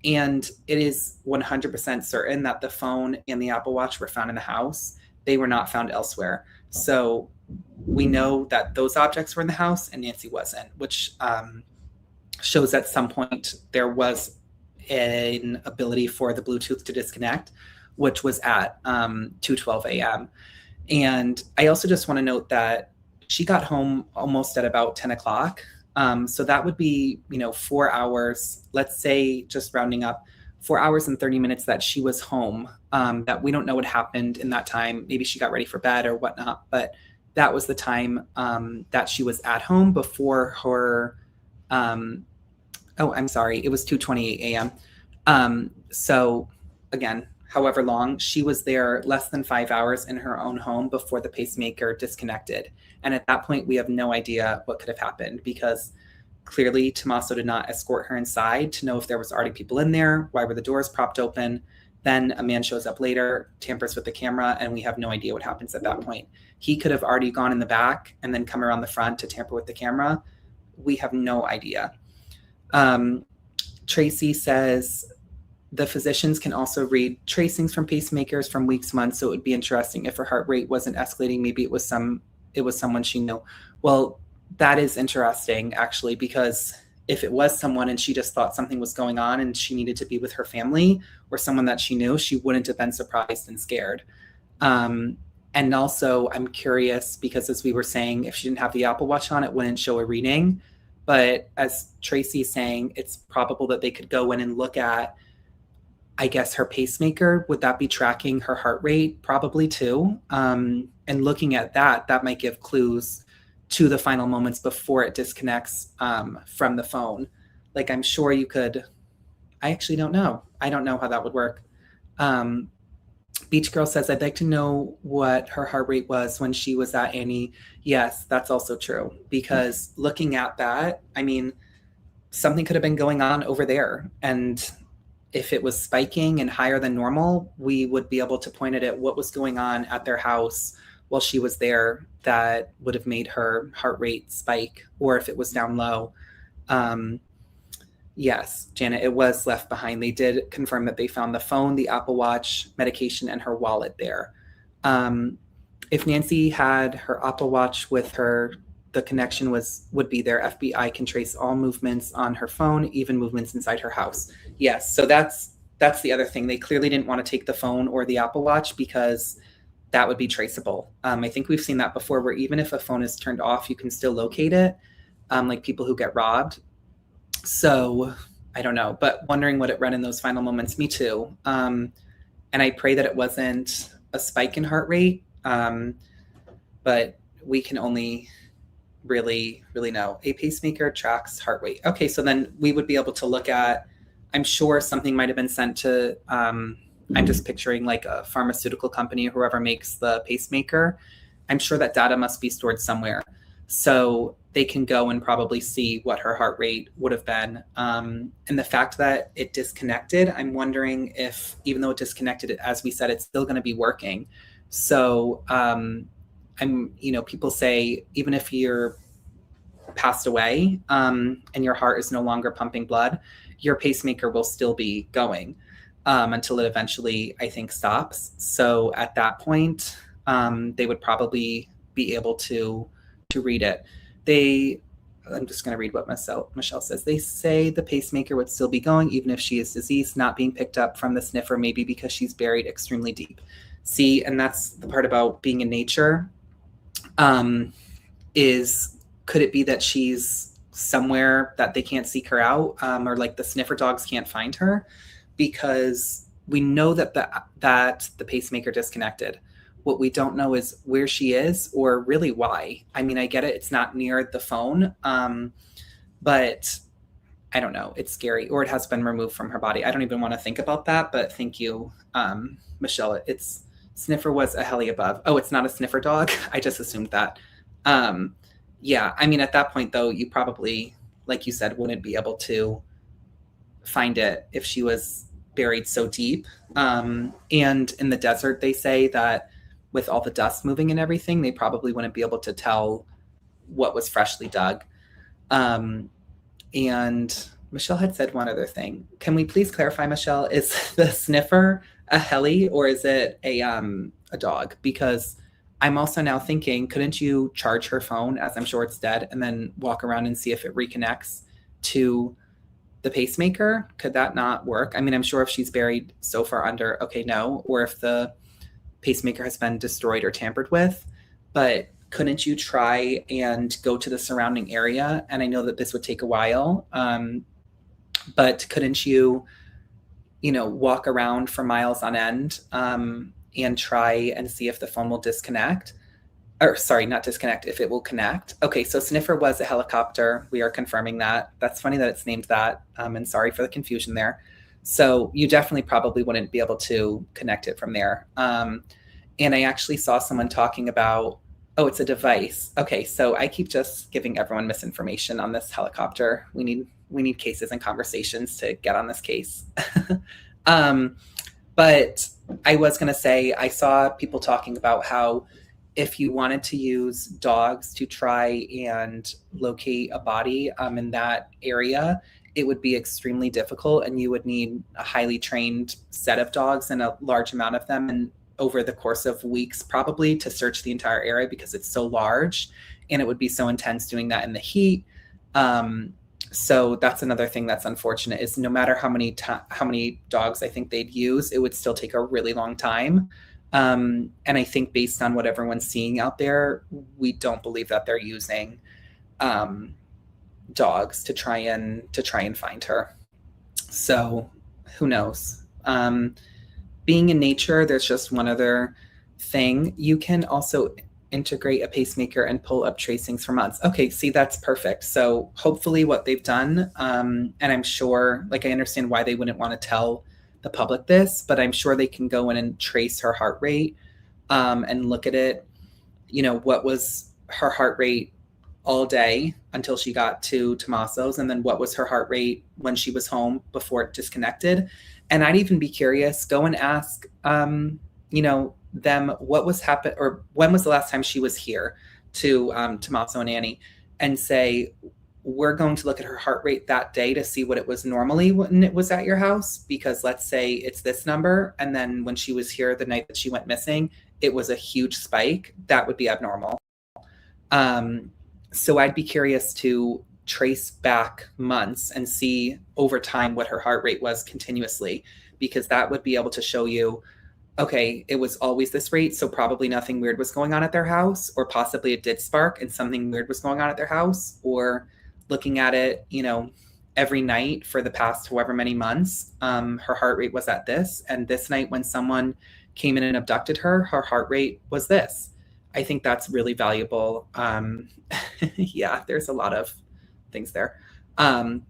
And it is 100% certain that the phone and the Apple Watch were found in the house. They were not found elsewhere. So we know that those objects were in the house and Nancy wasn't, which shows at some point there was an ability for the Bluetooth to disconnect, which was at 2:12 a.m. And I also just want to note that she got home almost at about 10 o'clock. So that would be, 4 hours, let's say, just rounding up, 4 hours and 30 minutes that she was home, that we don't know what happened in that time. Maybe she got ready for bed or whatnot, but that was the time that she was at home before her, I'm sorry, it was 2:28 a.m. So again, however long, she was there less than 5 hours in her own home before the pacemaker disconnected. And at that point, we have no idea what could have happened, because clearly Tommaso did not escort her inside to know if there was already people in there. Why were the doors propped open? Then a man shows up later, tampers with the camera, and we have no idea what happens at that point. He could have already gone in the back and then come around the front to tamper with the camera. We have no idea. Tracy says the physicians can also read tracings from pacemakers from weeks, months. So it would be interesting if her heart rate wasn't escalating. Maybe it was someone she knew. Well, that is interesting, actually, because if it was someone and she just thought something was going on and she needed to be with her family or someone that she knew, she wouldn't have been surprised and scared. And also, I'm curious, because as we were saying, if she didn't have the Apple Watch on, it wouldn't show a reading. But as Tracy's saying, it's probable that they could go in and look at, I guess, her pacemaker. Would that be tracking her heart rate? Probably too. And looking at that, that might give clues to the final moments before it disconnects from the phone. Like, I'm sure you could, I actually don't know. I don't know how that would work. Beach Girl says, I'd like to know what her heart rate was when she was at Annie. Yes, that's also true, because looking at that, I mean, something could have been going on over there. And if it was spiking and higher than normal, we would be able to point it at what was going on at their house while she was there that would have made her heart rate spike, or if it was down low. Yes, Janet, it was left behind. They did confirm that they found the phone, the Apple Watch, medication, and her wallet there. If Nancy had her Apple Watch with her, the connection would be there. FBI can trace all movements on her phone, even movements inside her house. Yes, so that's the other thing. They clearly didn't want to take the phone or the Apple Watch because that would be traceable. I think we've seen that before, where even if a phone is turned off, you can still locate it, like people who get robbed. So I don't know, but wondering what it read in those final moments. Me too. And I pray that it wasn't a spike in heart rate, but we can only really know. A pacemaker tracks heart rate. Okay, so then we would be able to look at, I'm sure something might have been sent to, I'm just picturing like a pharmaceutical company or whoever makes the pacemaker. I'm sure that data must be stored somewhere. So they can go and probably see what her heart rate would have been. And the fact that it disconnected, I'm wondering if, even though it disconnected, as we said, it's still going to be working. So people say, even if you're passed away and your heart is no longer pumping blood, your pacemaker will still be going until it eventually, I think, stops. So at that point, they would probably be able to read it. I'm just going to read what Michelle says. They say the pacemaker would still be going even if she is deceased, not being picked up from the sniffer, maybe because she's buried extremely deep. See, and that's the part about being in nature, is could it be that she's somewhere that they can't seek her out, or like the sniffer dogs can't find her? Because we know that the pacemaker disconnected. What we don't know is where she is, or really why. I mean, I get it. It's not near the phone, but I don't know. It's scary, or it has been removed from her body. I don't even want to think about that, but thank you, Michelle. It's sniffer was a heli above. Oh, it's not a sniffer dog. I just assumed that. Yeah, I mean, at that point, though, you probably, like you said, wouldn't be able to find it if she was buried so deep. And in the desert, they say that with all the dust moving and everything, they probably wouldn't be able to tell what was freshly dug. And Michelle had said one other thing. Can we please clarify, Michelle, is the sniffer a heli or is it a dog? Because I'm also now thinking, couldn't you charge her phone, as I'm sure it's dead, and then walk around and see if it reconnects to the pacemaker? Could that not work? I mean, I'm sure if she's buried so far under, okay, no, or if the pacemaker has been destroyed or tampered with, but couldn't you try and go to the surrounding area? And I know that this would take a while, but couldn't you, walk around for miles on end, and try and see if the phone will disconnect? Or sorry, not disconnect, if it will connect. Okay, so Sniffer was a helicopter. We are confirming that. That's funny that it's named that. And sorry for the confusion there. So you definitely probably wouldn't be able to connect it from there. And I actually saw someone talking about, oh, it's a device. Okay, so I keep just giving everyone misinformation on this helicopter. We need cases and conversations to get on this case. But I was going to say, I saw people talking about how if you wanted to use dogs to try and locate a body in that area, it would be extremely difficult, and you would need a highly trained set of dogs and a large amount of them, and over the course of weeks probably, to search the entire area because it's so large, and it would be so intense doing that in the heat. So that's another thing that's unfortunate, is no matter how many dogs I think they'd use, it would still take a really long time. And I think based on what everyone's seeing out there, we don't believe that they're using dogs to try and find her. So who knows? Being in nature, there's just one other thing. You can also integrate a pacemaker and pull up tracings for months. Okay, see, that's perfect. So hopefully what they've done, and I'm sure, like, I understand why they wouldn't want to tell the public this, but I'm sure they can go in and trace her heart rate, and look at it. What was her heart rate all day until she got to Tommaso's, and then what was her heart rate when she was home before it disconnected. And I'd even be curious, go and ask, them what was happened, or when was the last time she was here to Tommaso and Annie, and say, we're going to look at her heart rate that day to see what it was normally when it was at your house, because let's say it's this number, and then when she was here the night that she went missing, it was a huge spike. That would be abnormal. So I'd be curious to trace back months and see over time what her heart rate was continuously, because that would be able to show you, okay, it was always this rate, so probably nothing weird was going on at their house, or possibly it did spark and something weird was going on at their house, or looking at it, every night for the past however many months, her heart rate was at this, and this night when someone came in and abducted her, her heart rate was this. I think that's really valuable. Yeah, there's a lot of things there. I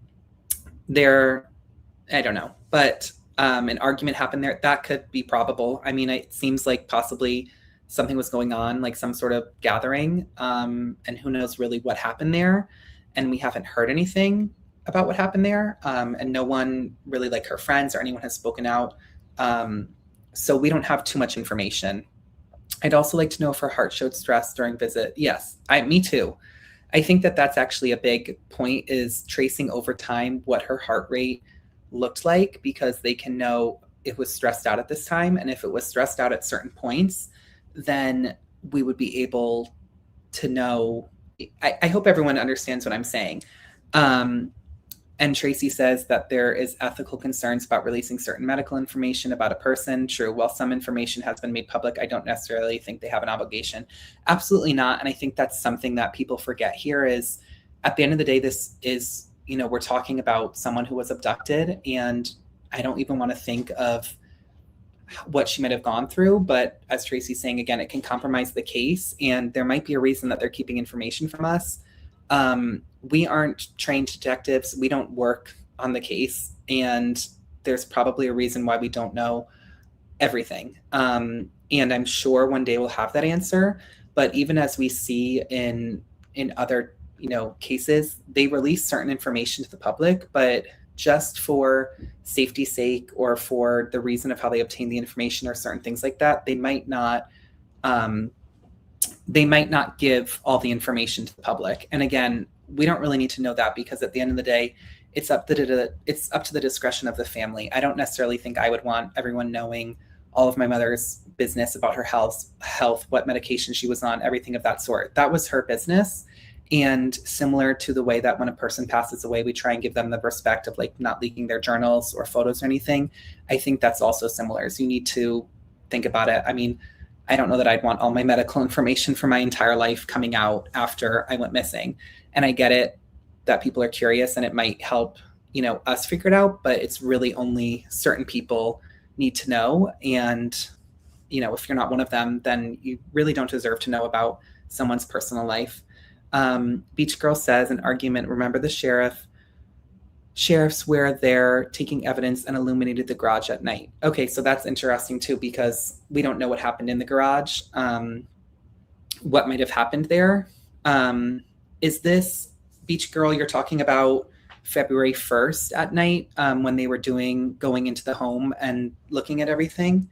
don't know, but an argument happened there. That could be probable. I mean, it seems like possibly something was going on, like some sort of gathering, and who knows really what happened there. And we haven't heard anything about what happened there. And no one really, like her friends or anyone, has spoken out. So we don't have too much information. I'd also like to know if her heart showed stress during visit. Yes, me too. I think that that's actually a big point, is tracing over time what her heart rate looked like, because they can know it was stressed out at this time. And if it was stressed out at certain points, then we would be able to know. I hope everyone understands what I'm saying. And Tracy says that there is ethical concerns about releasing certain medical information about a person. True. While some information has been made public, I don't necessarily think they have an obligation. Absolutely not. And I think that's something that people forget here, is at the end of the day, this is, we're talking about someone who was abducted, and I don't even want to think of what she might have gone through. But as Tracy's saying, again, it can compromise the case, and there might be a reason that they're keeping information from us. We aren't trained detectives. We don't work on the case, and there's probably a reason why we don't know everything. And I'm sure one day we'll have that answer. But even as we see in other, cases, they release certain information to the public, but just for safety's sake, or for the reason of how they obtain the information, or certain things like that, they might not give all the information to the public. And again, we don't really need to know that, because at the end of the day, it's up to the discretion of the family. I don't necessarily think I would want everyone knowing all of my mother's business about her health, what medication she was on, everything of that sort. That was her business. And similar to the way that when a person passes away, we try and give them the respect of like not leaking their journals or photos or anything. I think that's also similar. So you need to think about it. I mean, I don't know that I'd want all my medical information for my entire life coming out after I went missing. And I get it that people are curious and it might help, us figure it out, but it's really only certain people need to know. And, if you're not one of them, then you really don't deserve to know about someone's personal life. Beach Girl says, an argument, remember the sheriffs were there taking evidence and illuminated the garage at night. Okay, so that's interesting too, because we don't know what happened in the garage, what might have happened there. Is this, Beach Girl, you're talking about February 1st at night, when they were going into the home and looking at everything?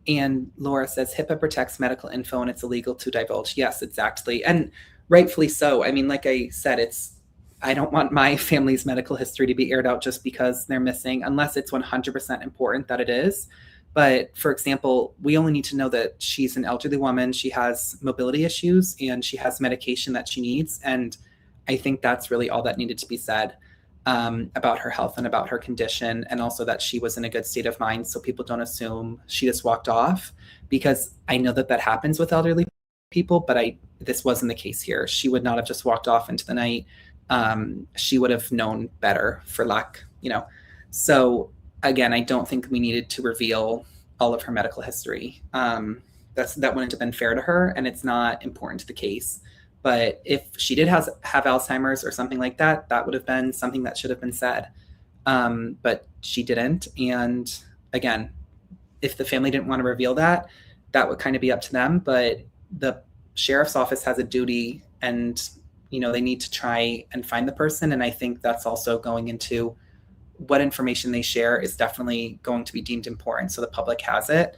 And Laura says HIPAA protects medical info and it's illegal to divulge. Yes, exactly. And rightfully so. I mean, like I said, I don't want my family's medical history to be aired out just because they're missing, unless it's 100% important that it is. But for example, we only need to know that she's an elderly woman, she has mobility issues, and she has medication that she needs. And I think that's really all that needed to be said. About her health and about her condition, and also that she was in a good state of mind, so people don't assume she just walked off, because I know that happens with elderly people, but this wasn't the case here. She would not have just walked off into the night. She would have known better, for lack, So again, I don't think we needed to reveal all of her medical history. That wouldn't have been fair to her, and it's not important to the case. But if she did have Alzheimer's or something like that, that would have been something that should have been said. But she didn't. And again, if the family didn't want to reveal that, that would kind of be up to them. But the sheriff's office has a duty, and, they need to try and find the person. And I think that's also going into what information they share is definitely going to be deemed important, so the public has it.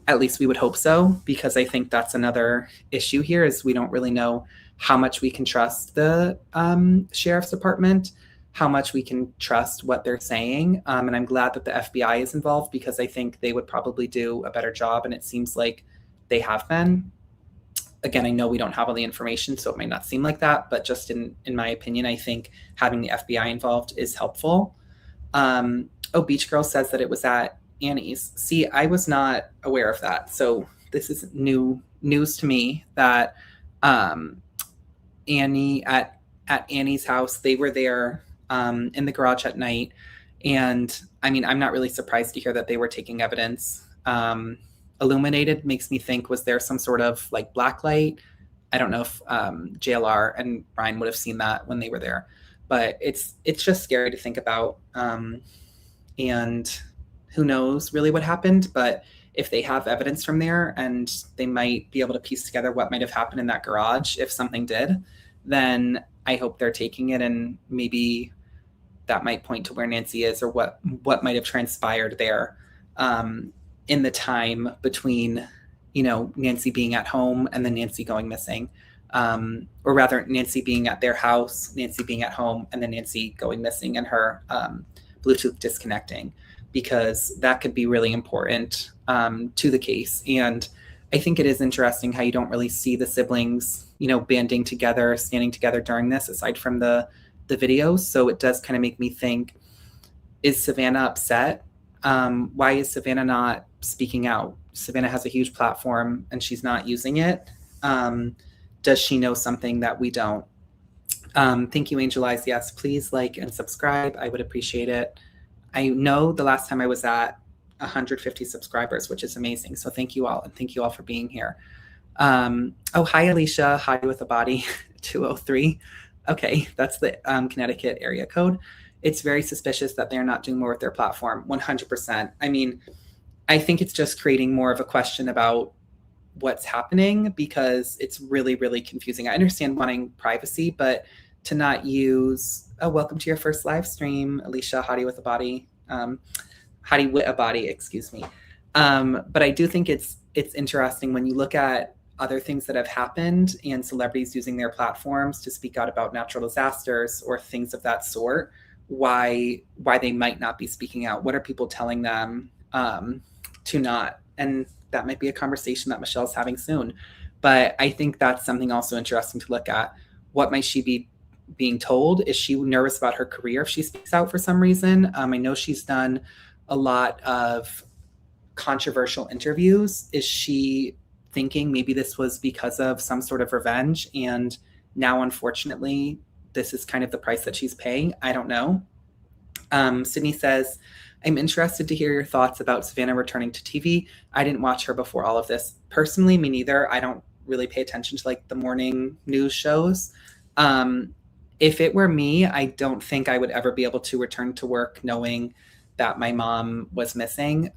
At least we would hope so, because I think that's another issue here, is we don't really know how much we can trust the sheriff's department, how much we can trust what they're saying. And I'm glad that the FBI is involved, because I think they would probably do a better job, and it seems like they have been. Again, I know we don't have all the information, so it might not seem like that, but just in my opinion, I think having the FBI involved is helpful. Beach Girl says that it was at Annie's. See, I was not aware of that. So this is news to me that Annie at Annie's house, they were there in the garage at night. And I mean, I'm not really surprised to hear that they were taking evidence. Illuminated makes me think, was there some sort of like black light? I don't know if JLR and Brian would have seen that when they were there, but it's just scary to think about. And who knows really what happened, but if they have evidence from there, and they might be able to piece together what might have happened in that garage, if something did, then I hope they're taking it, and maybe that might point to where Nancy is, or what might have transpired there in the time between, Nancy being at home and then Nancy going missing. Or rather, Nancy being at their house, Nancy being at home, and then Nancy going missing, and her Bluetooth disconnecting, because that could be really important to the case. And I think it is interesting how you don't really see the siblings, banding together, standing together during this, aside from the videos. So it does kind of make me think, is Savannah upset? Why is Savannah not speaking out? Savannah has a huge platform and she's not using it. Does she know something that we don't? Thank you, Angel Eyes. Yes, please like and subscribe. I would appreciate it. I know the last time I was at 150 subscribers, which is amazing. So thank you all. And thank you all for being here. Hi, Alicia. Hi with a body 203. Okay, that's the Connecticut area code. It's very suspicious that they're not doing more with their platform. 100%. I mean, I think it's just creating more of a question about what's happening, because it's really, really confusing. I understand wanting privacy, but to not use, welcome to your first live stream, Alicia, Hottie with a body, Hottie with a body, excuse me. But I do think it's interesting when you look at other things that have happened and celebrities using their platforms to speak out about natural disasters or things of that sort, why they might not be speaking out. What are people telling them to not? And that might be a conversation that Michelle's having soon. But I think that's something also interesting to look at. What might she be being told? Is she nervous about her career if she speaks out for some reason? I know she's done a lot of controversial interviews. Is she thinking maybe this was because of some sort of revenge, and now unfortunately this is kind of the price that she's paying? I don't know. Sydney says, I'm interested to hear your thoughts about Savannah returning to TV. I didn't watch her before all of this. Personally, me neither. I don't really pay attention to like the morning news shows. Um, if it were me, I don't think I would ever be able to return to work knowing that my mom was missing.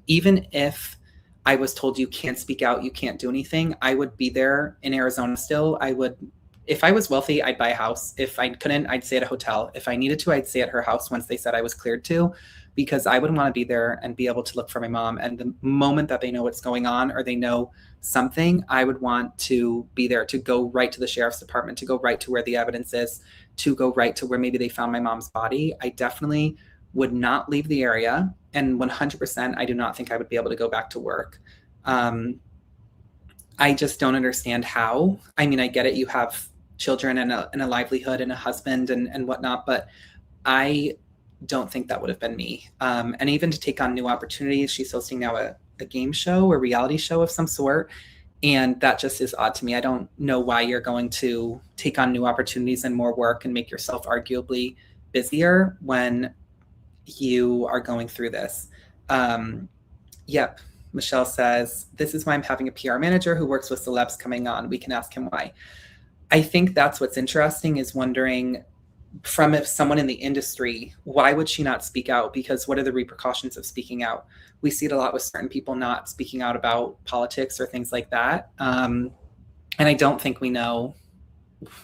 Even if I was told you can't speak out, you can't do anything, I would be there in Arizona still. I would, if I was wealthy, I'd buy a house. If I couldn't, I'd stay at a hotel. If I needed to, I'd stay at her house once they said I was cleared to, because I would want to be there and be able to look for my mom. And the moment that they know what's going on or they know something, I would want to be there, to go right to the sheriff's department, to go right to where the evidence is, to go right to where maybe they found my mom's body. I definitely would not leave the area. And 100%, I do not think I would be able to go back to work. I just don't understand how. I mean, I get it. You have children and a livelihood and a husband and whatnot, but I don't think that would have been me. And even to take on new opportunities, she's hosting now a game show, a reality show of some sort. And that just is odd to me. I don't know why you're going to take on new opportunities and more work and make yourself arguably busier when you are going through this. Yep. Michelle says, this is why I'm having a PR manager who works with celebs coming on. We can ask him why. I think that's what's interesting, is wondering from if someone in the industry, why would she not speak out? Because what are the repercussions of speaking out? We see it a lot with certain people not speaking out about politics or things like that. And I don't think we know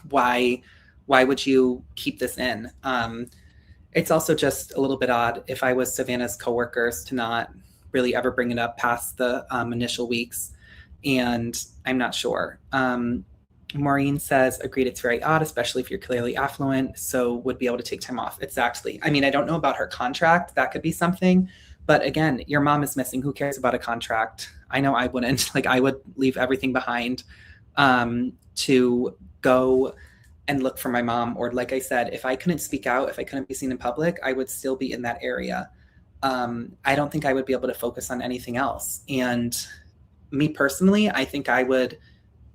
why would you keep this in? It's also just a little bit odd if I was Savannah's coworkers to not really ever bring it up past the initial weeks. And I'm not sure. Maureen says, agreed, it's very odd, especially if you're clearly affluent, so would be able to take time off. Exactly. I mean, I don't know about her contract. That could be something. But again, your mom is missing. Who cares about a contract? I know I wouldn't. Like, I would leave everything behind to go and look for my mom. Or like I said, if I couldn't speak out, if I couldn't be seen in public, I would still be in that area. I don't think I would be able to focus on anything else. And me personally, I think I would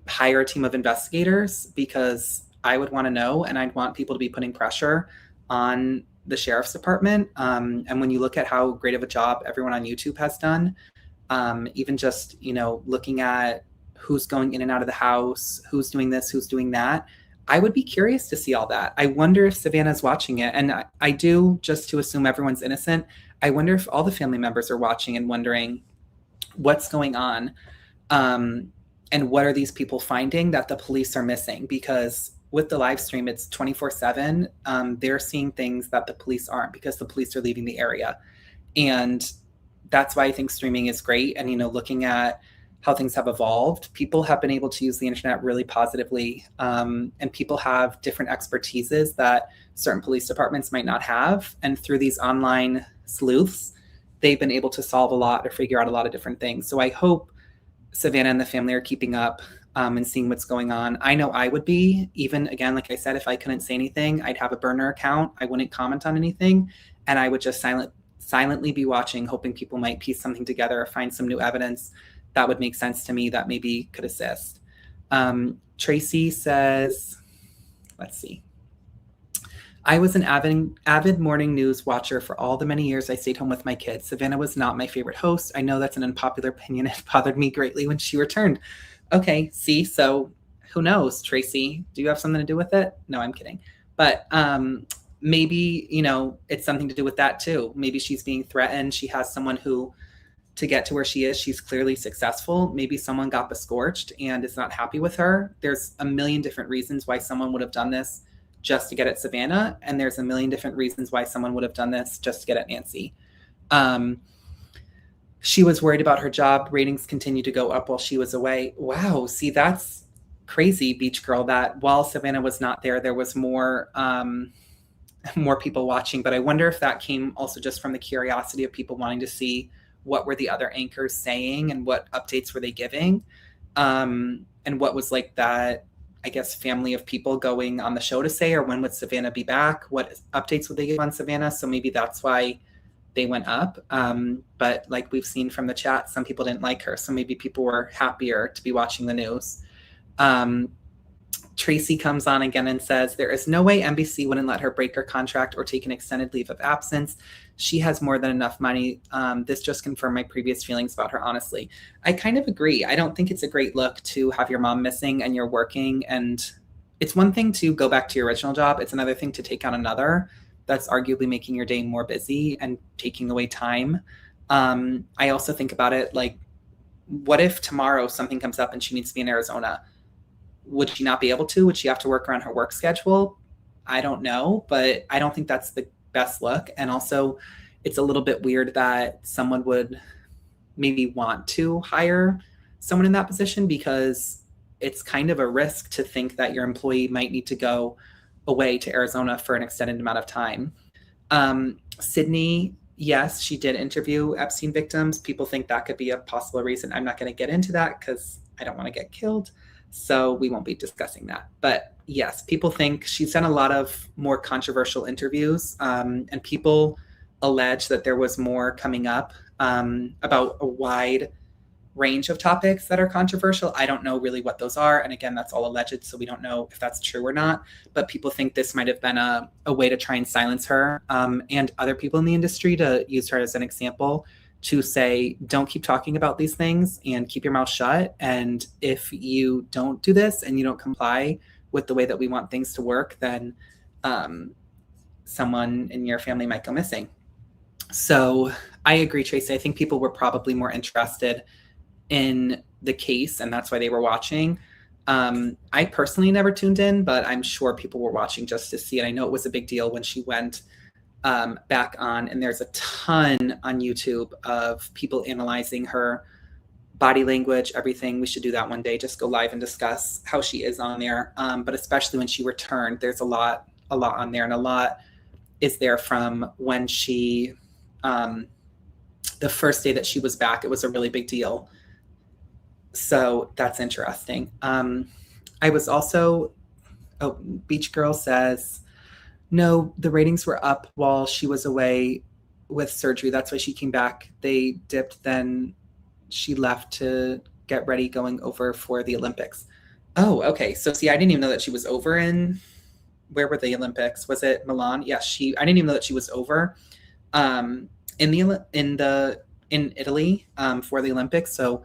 hire a team of investigators, because I would want to know, and I'd want people to be putting pressure on the sheriff's department. And when you look at how great of a job everyone on YouTube has done, even just, looking at who's going in and out of the house, who's doing this, who's doing that, I would be curious to see all that. I wonder if Savannah's watching it. And I do, just to assume everyone's innocent, I wonder if all the family members are watching and wondering what's going on. And what are these people finding that the police are missing? Because with the live stream, it's 24/7. They're seeing things that the police aren't, because the police are leaving the area. And that's why I think streaming is great. And, looking at how things have evolved, people have been able to use the internet really positively. And people have different expertises that certain police departments might not have. And through these online sleuths, they've been able to solve a lot or figure out a lot of different things. So I hope Savannah and the family are keeping up and seeing what's going on. I know I would be. Even, again, like I said, if I couldn't say anything, I'd have a burner account. I wouldn't comment on anything. And I would just silently be watching, hoping people might piece something together or find some new evidence that would make sense to me that maybe could assist. Tracy says, let's see. I was an avid morning news watcher for all the many years I stayed home with my kids. Savannah was not my favorite host. I know that's an unpopular opinion. It bothered me greatly when she returned. Okay, see, so who knows, Tracy? Do you have something to do with it? No, I'm kidding. But maybe, it's something to do with that too. Maybe she's being threatened. She has someone who, to get to where she is, she's clearly successful. Maybe someone got bescorched and is not happy with her. There's a million different reasons why someone would have done this just to get at Savannah. And there's a million different reasons why someone would have done this just to get at Nancy. She was worried about her job. Ratings continued to go up while she was away. Wow. See, that's crazy, Beach Girl, that while Savannah was not there, there was more people watching. But I wonder if that came also just from the curiosity of people wanting to see what were the other anchors saying and what updates were they giving. And what was like that, I guess, family of people going on the show to say, or when would Savannah be back? What updates would they give on Savannah? So maybe that's why they went up. But like we've seen from the chat, some people didn't like her. So maybe people were happier to be watching the news. Tracy comes on again and says, there is no way NBC wouldn't let her break her contract or take an extended leave of absence. She has more than enough money. This just confirmed my previous feelings about her, honestly. I kind of agree. I don't think it's a great look to have your mom missing and you're working. And it's one thing to go back to your original job. It's another thing to take on another that's arguably making your day more busy and taking away time. I also think about it like, what if tomorrow something comes up and she needs to be in Arizona? Would she not be able to? Would she have to work around her work schedule? I don't know, but I don't think that's the best look. And also, it's a little bit weird that someone would maybe want to hire someone in that position, because it's kind of a risk to think that your employee might need to go away to Arizona for an extended amount of time. Sydney, yes, she did interview Epstein victims. People think that could be a possible reason. I'm not going to get into that because I don't want to get killed. So we won't be discussing that. But yes, people think she's done a lot of more controversial interviews, and people allege that there was more coming up about a wide range of topics that are controversial. I don't know really what those are. And again, that's all alleged, so we don't know if that's true or not. But people think this might have been a way to try and silence her, and other people in the industry to use her as an example to say, don't keep talking about these things and keep your mouth shut. And if you don't do this and you don't comply with the way that we want things to work, then someone in your family might go missing. So I agree, Tracy. I think people were probably more interested in the case, and that's why they were watching. I personally never tuned in, but I'm sure people were watching just to see it. I know it was a big deal when she went back on, and there's a ton on YouTube of people analyzing her body language, everything. We should do that one day, just go live and discuss how she is on there. But especially when she returned, there's a lot on there, and a lot is there from when she, the first day that she was back. It was a really big deal. So that's interesting. I was also, Beach Girl says, no, the ratings were up while she was away with surgery. That's why she came back. They dipped, then she left to get ready going over for the Olympics. Oh, okay. So see, I didn't even know that she was over in, where were the Olympics? Was it Milan? Yes, I didn't even know that she was over in Italy for the Olympics. So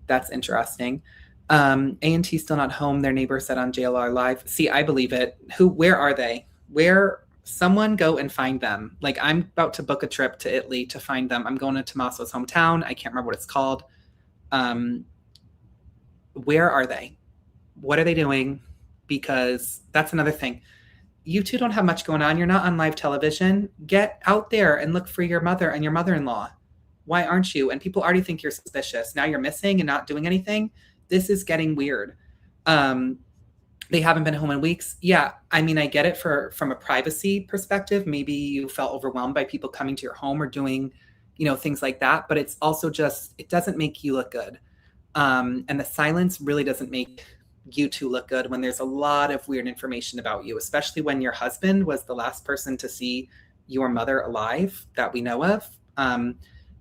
that's interesting. A&T still not home. Their neighbor said on JLR Live. See, I believe it. Where are they? Where? Someone go and find them. Like, I'm about to book a trip to Italy to find them. I'm going to Tommaso's hometown. I can't remember what it's called. Where are they? What are they doing? Because that's another thing. You two don't have much going on. You're not on live television. Get out there and look for your mother and your mother-in-law. Why aren't you? And people already think you're suspicious. Now you're missing and not doing anything. This is getting weird. They haven't been home in weeks. Yeah, I mean, I get it from a privacy perspective. Maybe you felt overwhelmed by people coming to your home or doing, things like that. But it's also just, it doesn't make you look good. And the silence really doesn't make you two look good when there's a lot of weird information about you, especially when your husband was the last person to see your mother alive that we know of.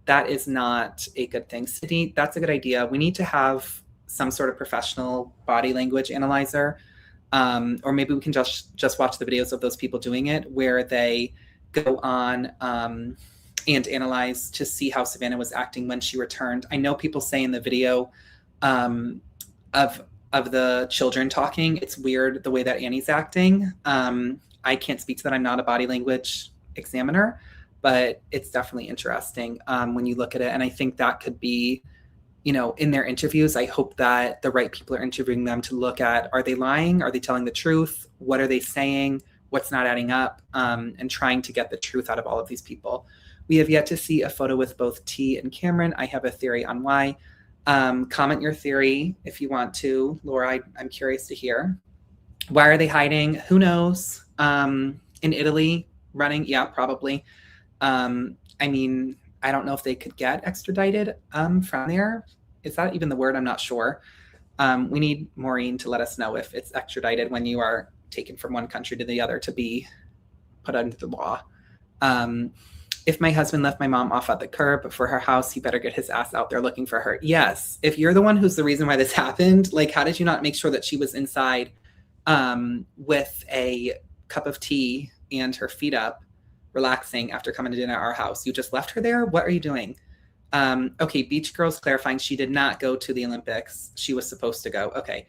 That is not a good thing. Sydney, that's a good idea. We need to have some sort of professional body language analyzer. Or maybe we can just watch the videos of those people doing it, where they go on and analyze to see how Savannah was acting when she returned. I know people say in the video of the children talking, it's weird the way that Annie's acting. I can't speak to that. I'm not a body language examiner, but it's definitely interesting when you look at it. And I think that could be, in their interviews, I hope that the right people are interviewing them to look at, are they lying? Are they telling the truth? What are they saying? What's not adding up? And trying to get the truth out of all of these people. We have yet to see a photo with both T and Cameron. I have a theory on why. Comment your theory if you want to. Laura, I'm curious to hear. Why are they hiding? Who knows? In Italy, running? Yeah, probably. I mean, I don't know if they could get extradited from there. Is that even the word? I'm not sure. We need Maureen to let us know if it's extradited when you are taken from one country to the other to be put under the law. If my husband left my mom off at the curb for her house, he better get his ass out there looking for her. Yes. If you're the one who's the reason why this happened, like, how did you not make sure that she was inside with a cup of tea and her feet up, relaxing after coming to dinner at our house? You just left her there? What are you doing? Okay, Beach Girls clarifying she did not go to the Olympics. She was supposed to go. Okay.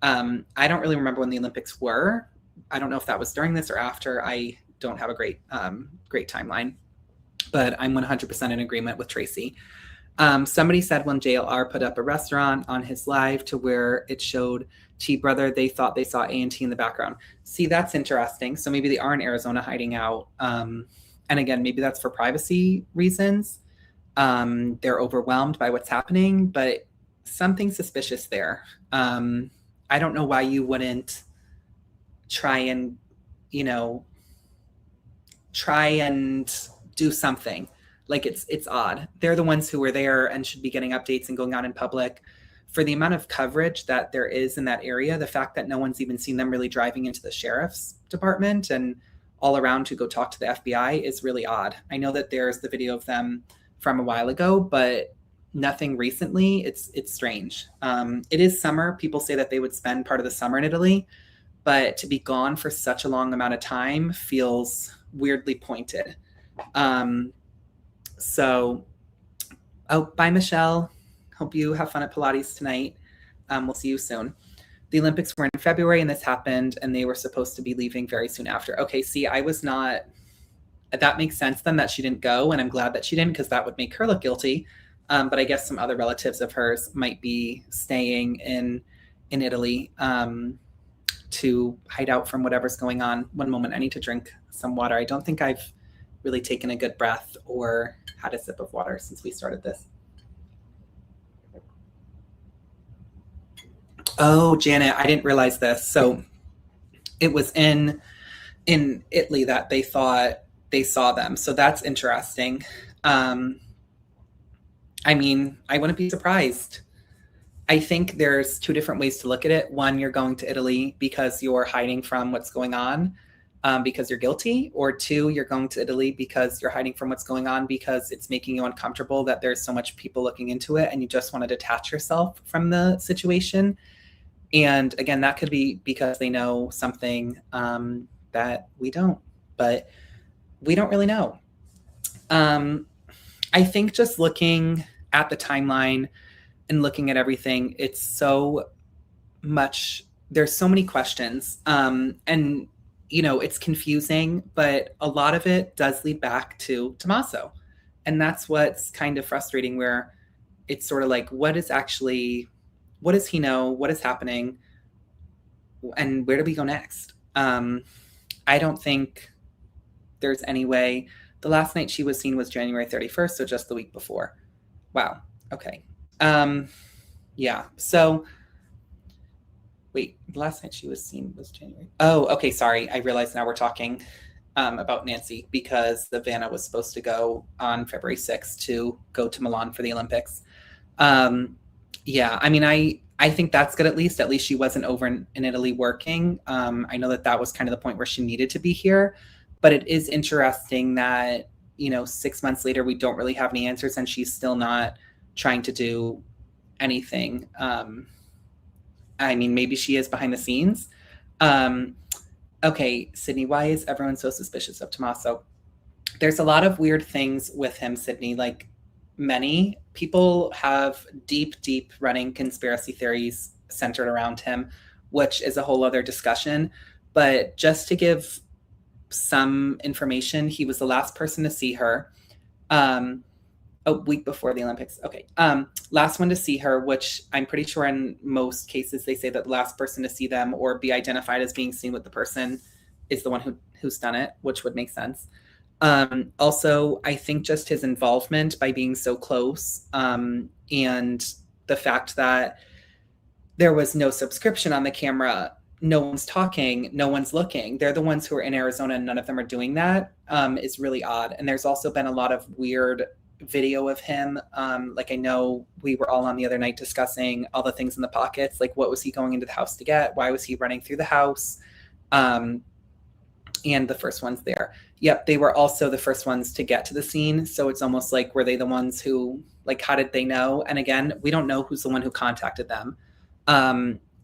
I don't really remember when the Olympics were. I don't know if that was during this or after. I don't have a great timeline, but I'm 100% in agreement with Tracy. Somebody said when JLR put up a restaurant on his live to where it showed Chi Brother, they thought they saw A&T in the background. See, that's interesting. So maybe they are in Arizona hiding out. And again, maybe that's for privacy reasons. They're overwhelmed by what's happening, but something suspicious there. I don't know why you wouldn't try and do something. Like, it's odd. They're the ones who were there and should be getting updates and going out in public. For the amount of coverage that there is in that area, the fact that no one's even seen them really driving into the sheriff's department and all around to go talk to the FBI is really odd. I know that there's the video of them from a while ago, but nothing recently. It's strange. It is summer. People say that they would spend part of the summer in Italy, but to be gone for such a long amount of time feels weirdly pointed. So, bye, Michelle. Hope you have fun at Pilates tonight. We'll see you soon. The Olympics were in February and this happened, and they were supposed to be leaving very soon after. Okay, see, I was not, that makes sense then that she didn't go, and I'm glad that she didn't, because that would make her look guilty. But I guess some other relatives of hers might be staying in Italy to hide out from whatever's going on. One moment, I need to drink some water. I don't think I've really taken a good breath or had a sip of water since we started this. Oh, Janet, I didn't realize this. So it was in Italy that they thought they saw them. So that's interesting. I mean, I wouldn't be surprised. I think there's two different ways to look at it. One, you're going to Italy because you're hiding from what's going on, because you're guilty. Or two, you're going to Italy because you're hiding from what's going on because it's making you uncomfortable that there's so much people looking into it and you just want to detach yourself from the situation. And again, that could be because they know something that we don't, but we don't really know. I think just looking at the timeline and looking at everything, it's so much, there's so many questions. And, it's confusing, but a lot of it does lead back to Tommaso. And that's what's kind of frustrating, where it's sort of like, what does he know? What is happening? And where do we go next? I don't think there's any way. The last night she was seen was January 31st, so just the week before. Wow. Okay. Yeah. So wait, the last night she was seen was January. Oh, okay. Sorry. I realize now we're talking about Nancy, because the Vanna was supposed to go on February 6th to go to Milan for the Olympics. Yeah. I mean, I think that's good. At least she wasn't over in Italy working. I know that was kind of the point where she needed to be here, but it is interesting that, 6 months later, we don't really have any answers and she's still not trying to do anything. I mean, maybe she is behind the scenes. Okay, Sydney, why is everyone so suspicious of Tommaso? There's a lot of weird things with him, Sydney. Like, many people have deep running conspiracy theories centered around him, which is a whole other discussion. But just to give some information, he was the last person to see her a week before the Olympics. Okay. Last one to see her, which I'm pretty sure in most cases they say that the last person to see them or be identified as being seen with the person is the one who's done it, which would make sense. Also, I think just his involvement by being so close, and the fact that there was no subscription on the camera, no one's talking, no one's looking. They're the ones who are in Arizona and none of them are doing that, is really odd. And there's also been a lot of weird video of him. Like, I know we were all on the other night discussing all the things in the pockets, like what was he going into the house to get? Why was he running through the house? And the first ones there. Yep, they were also the first ones to get to the scene. So it's almost like, were they the ones who, like, how did they know? And again, we don't know who's the one who contacted them.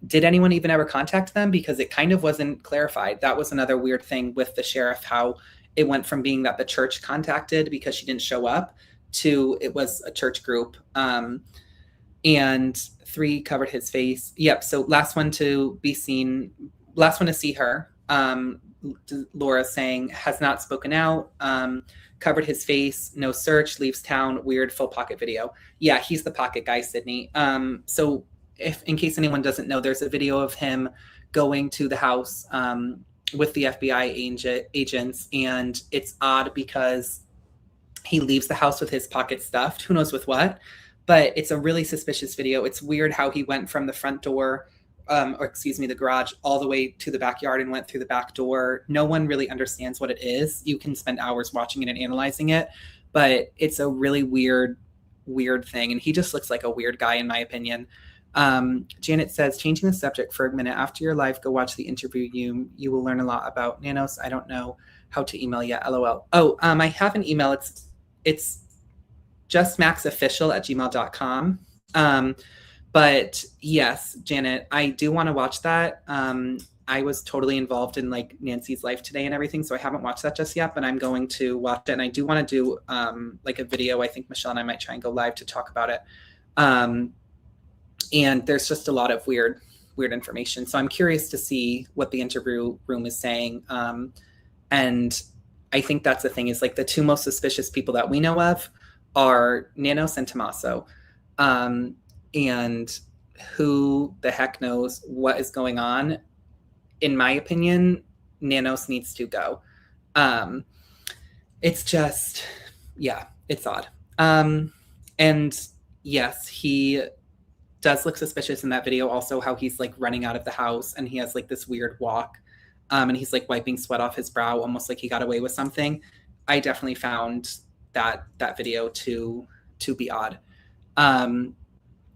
Did anyone even ever contact them? Because it kind of wasn't clarified. That was another weird thing with the sheriff, how it went from being that the church contacted because she didn't show up to it was a church group. And 3 covered his face. Yep. So last one to be seen, last one to see her. Laura saying has not spoken out, covered his face, no search, leaves town, weird full pocket video. Yeah, he's the pocket guy, Sydney. So if in case anyone doesn't know, there's a video of him going to the house with the FBI agents, and it's odd because he leaves the house with his pocket stuffed, who knows with what, but it's a really suspicious video. It's weird how he went from the front door, the garage, all the way to the backyard and went through the back door. No one really understands what it is. You can spend hours watching it and analyzing it, but it's a really weird thing. And he just looks like a weird guy, in my opinion. Janet says, changing the subject for a minute, after your live, go watch the interview. You will learn a lot about nanos. I don't know how to email yet. LOL. Oh, I have an email. It's justmaxxofficial@gmail.com. But yes, Janet, I do want to watch that. I was totally involved in like Nancy's life today and everything, so I haven't watched that just yet, but I'm going to watch it. And I do want to do like a video. I think Michelle and I might try and go live to talk about it. And there's just a lot of weird information. So I'm curious to see what the interview room is saying. And I think that's the thing, is like the 2 most suspicious people that we know of are Nanos and Tommaso. And who the heck knows what is going on? In my opinion, Nanos needs to go. It's just, yeah, it's odd. And yes, he does look suspicious in that video. Also, how he's like running out of the house and he has like this weird walk, and he's like wiping sweat off his brow, almost like he got away with something. I definitely found that video to be odd.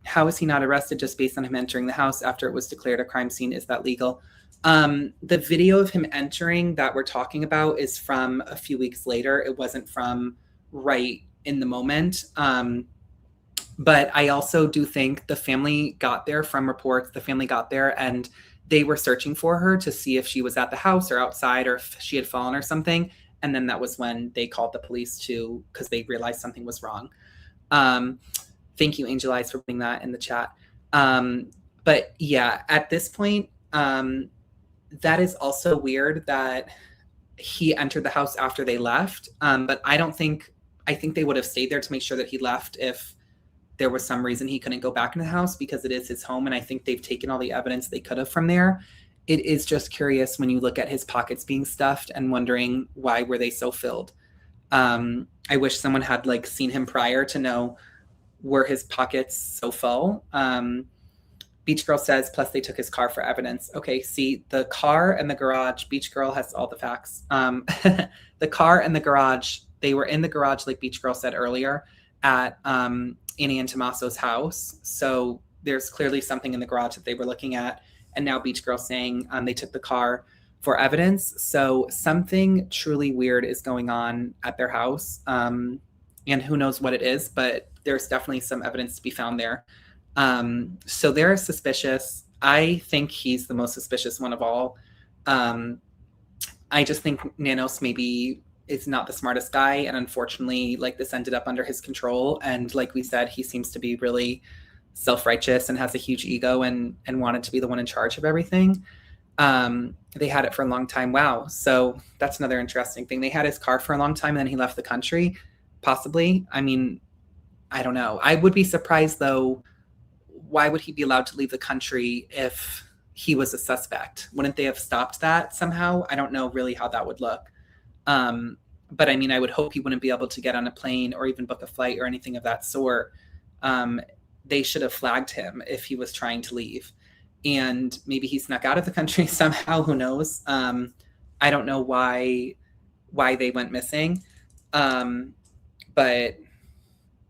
How is he not arrested just based on him entering the house after it was declared a crime scene? Is that legal? The video of him entering that we're talking about is from a few weeks later. It wasn't from right in the moment. But I also do think the family got there from reports. The family got there and they were searching for her to see if she was at the house or outside or if she had fallen or something. And then that was when they called the police because they realized something was wrong. Thank you, Angel Eyes, for putting that in the chat. But yeah, at this point, that is also weird that he entered the house after they left. But I think they would have stayed there to make sure that he left if there was some reason he couldn't go back in the house, because it is his home. And I think they've taken all the evidence they could have from there. It is just curious when you look at his pockets being stuffed and wondering why were they so filled. I wish someone had like seen him prior to know, were his pockets so full? Beach Girl says, plus they took his car for evidence. Okay, see, the car and the garage, Beach Girl has all the facts. The car and the garage, they were in the garage, like Beach Girl said earlier, at Annie and Tommaso's house. So there's clearly something in the garage that they were looking at. And now Beach Girl saying they took the car for evidence. So something truly weird is going on at their house. And who knows what it is, but there's definitely some evidence to be found there. So they're suspicious. I think he's the most suspicious one of all. I just think Nanos maybe is not the smartest guy. And unfortunately, like, this ended up under his control. And like we said, he seems to be really self-righteous and has a huge ego and wanted to be the one in charge of everything. They had it for a long time. Wow. So that's another interesting thing. They had his car for a long time and then he left the country, possibly. I mean, I don't know. I would be surprised though. Why would he be allowed to leave the country if he was a suspect? Wouldn't they have stopped that somehow? I don't know really how that would look. But I mean, I would hope he wouldn't be able to get on a plane or even book a flight or anything of that sort. They should have flagged him if he was trying to leave. And maybe he snuck out of the country somehow, who knows? I don't know why they went missing. But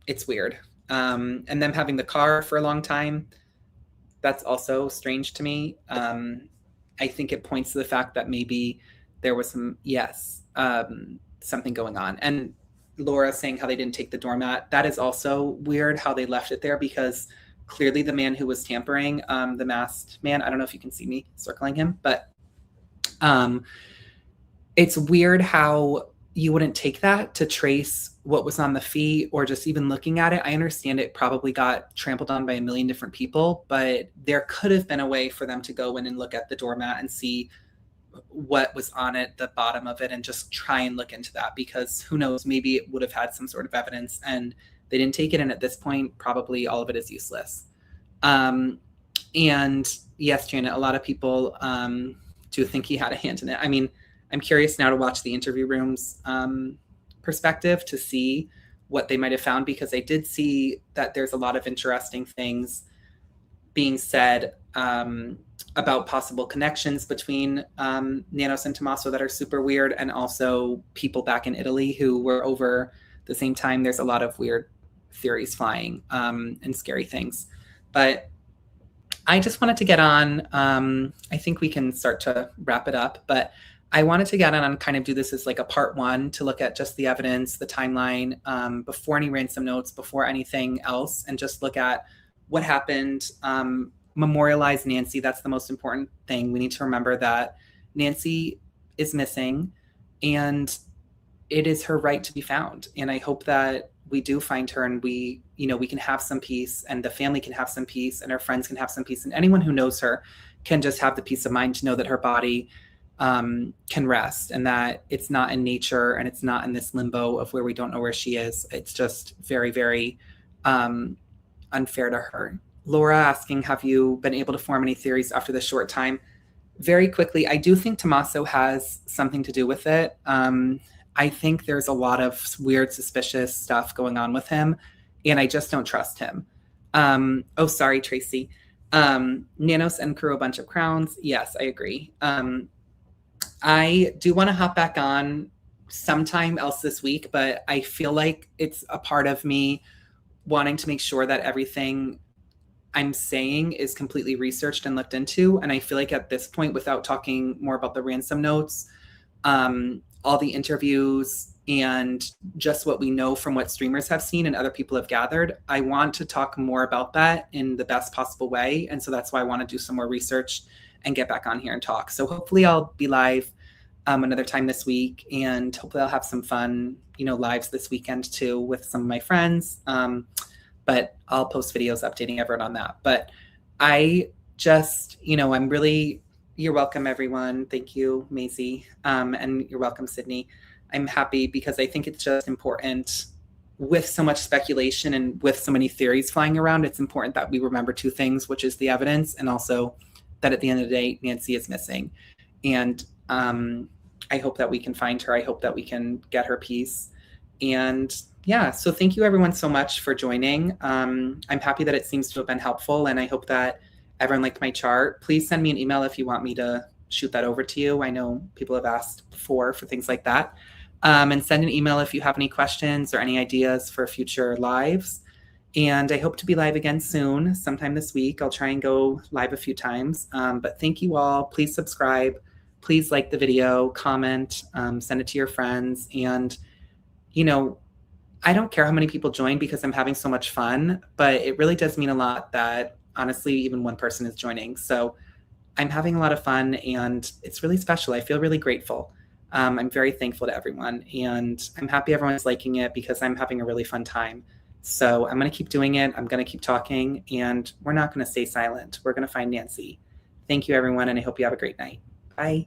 it's weird. And them having the car for a long time, that's also strange to me. I think it points to the fact that maybe there was something going on. And Laura saying how they didn't take the doormat, that is also weird how they left it there, because clearly the man who was tampering, the masked man, I don't know if you can see me circling him, but it's weird how you wouldn't take that to trace what was on the feet, or just even looking at it. I understand it probably got trampled on by a million different people, but there could have been a way for them to go in and look at the doormat and see what was on it, the bottom of it, and just try and look into that, because who knows, maybe it would have had some sort of evidence and they didn't take it. And at this point, probably all of it is useless. And yes, Janet, a lot of people do think he had a hand in it. I mean, I'm curious now to watch the interview room's perspective to see what they might have found, because I did see that there's a lot of interesting things being said about possible connections between Nanos and Tommaso that are super weird, and also people back in Italy who were over the same time. There's a lot of weird theories flying and scary things. But I just wanted to get on, I think we can start to wrap it up, but I wanted to get on and kind of do this as like a part one to look at just the evidence, the timeline, before any ransom notes, before anything else, and just look at what happened, memorialize Nancy. That's the most important thing. We need to remember that Nancy is missing and it is her right to be found. And I hope that we do find her, and we can have some peace, and the family can have some peace, and our friends can have some peace, and anyone who knows her can just have the peace of mind to know that her body can rest, and that it's not in nature, and it's not in this limbo of where we don't know where she is. It's just very, very unfair to her. Laura asking, have you been able to form any theories after this short time? Very quickly, I do think Tommaso has something to do with it. I think there's a lot of weird, suspicious stuff going on with him, and I just don't trust him. Oh, sorry, Tracy. Nanos and crew a bunch of crowns. Yes, I agree. I do want to hop back on sometime else this week, but I feel like it's a part of me wanting to make sure that everything I'm saying is completely researched and looked into. And I feel like at this point, without talking more about the ransom notes, all the interviews, and just what we know from what streamers have seen and other people have gathered, I want to talk more about that in the best possible way. And so that's why I want to do some more research and get back on here and talk. So hopefully I'll be live another time this week, and hopefully I'll have some fun, lives this weekend too with some of my friends. But I'll post videos updating everyone on that. But I just, I'm really, you're welcome, everyone. Thank you, Maisie. And you're welcome, Sydney. I'm happy because I think it's just important, with so much speculation and with so many theories flying around, it's important that we remember two things, which is the evidence, and also that at the end of the day, Nancy is missing. And I hope that we can find her. I hope that we can get her peace. And yeah, so thank you everyone so much for joining. I'm happy that it seems to have been helpful, and I hope that everyone liked my chart. Please send me an email if you want me to shoot that over to you. I know people have asked before for things like that. And send an email if you have any questions or any ideas for future lives. And I hope to be live again soon, sometime this week. I'll try and go live a few times. But thank you all. Please subscribe. Please like the video, comment, send it to your friends. And, I don't care how many people join, because I'm having so much fun, but it really does mean a lot that honestly, even one person is joining. So I'm having a lot of fun, and it's really special. I feel really grateful. I'm very thankful to everyone, and I'm happy everyone's liking it, because I'm having a really fun time. So I'm going to keep doing it. I'm going to keep talking, and we're not going to stay silent. We're going to find Nancy. Thank you, everyone, and I hope you have a great night. Bye.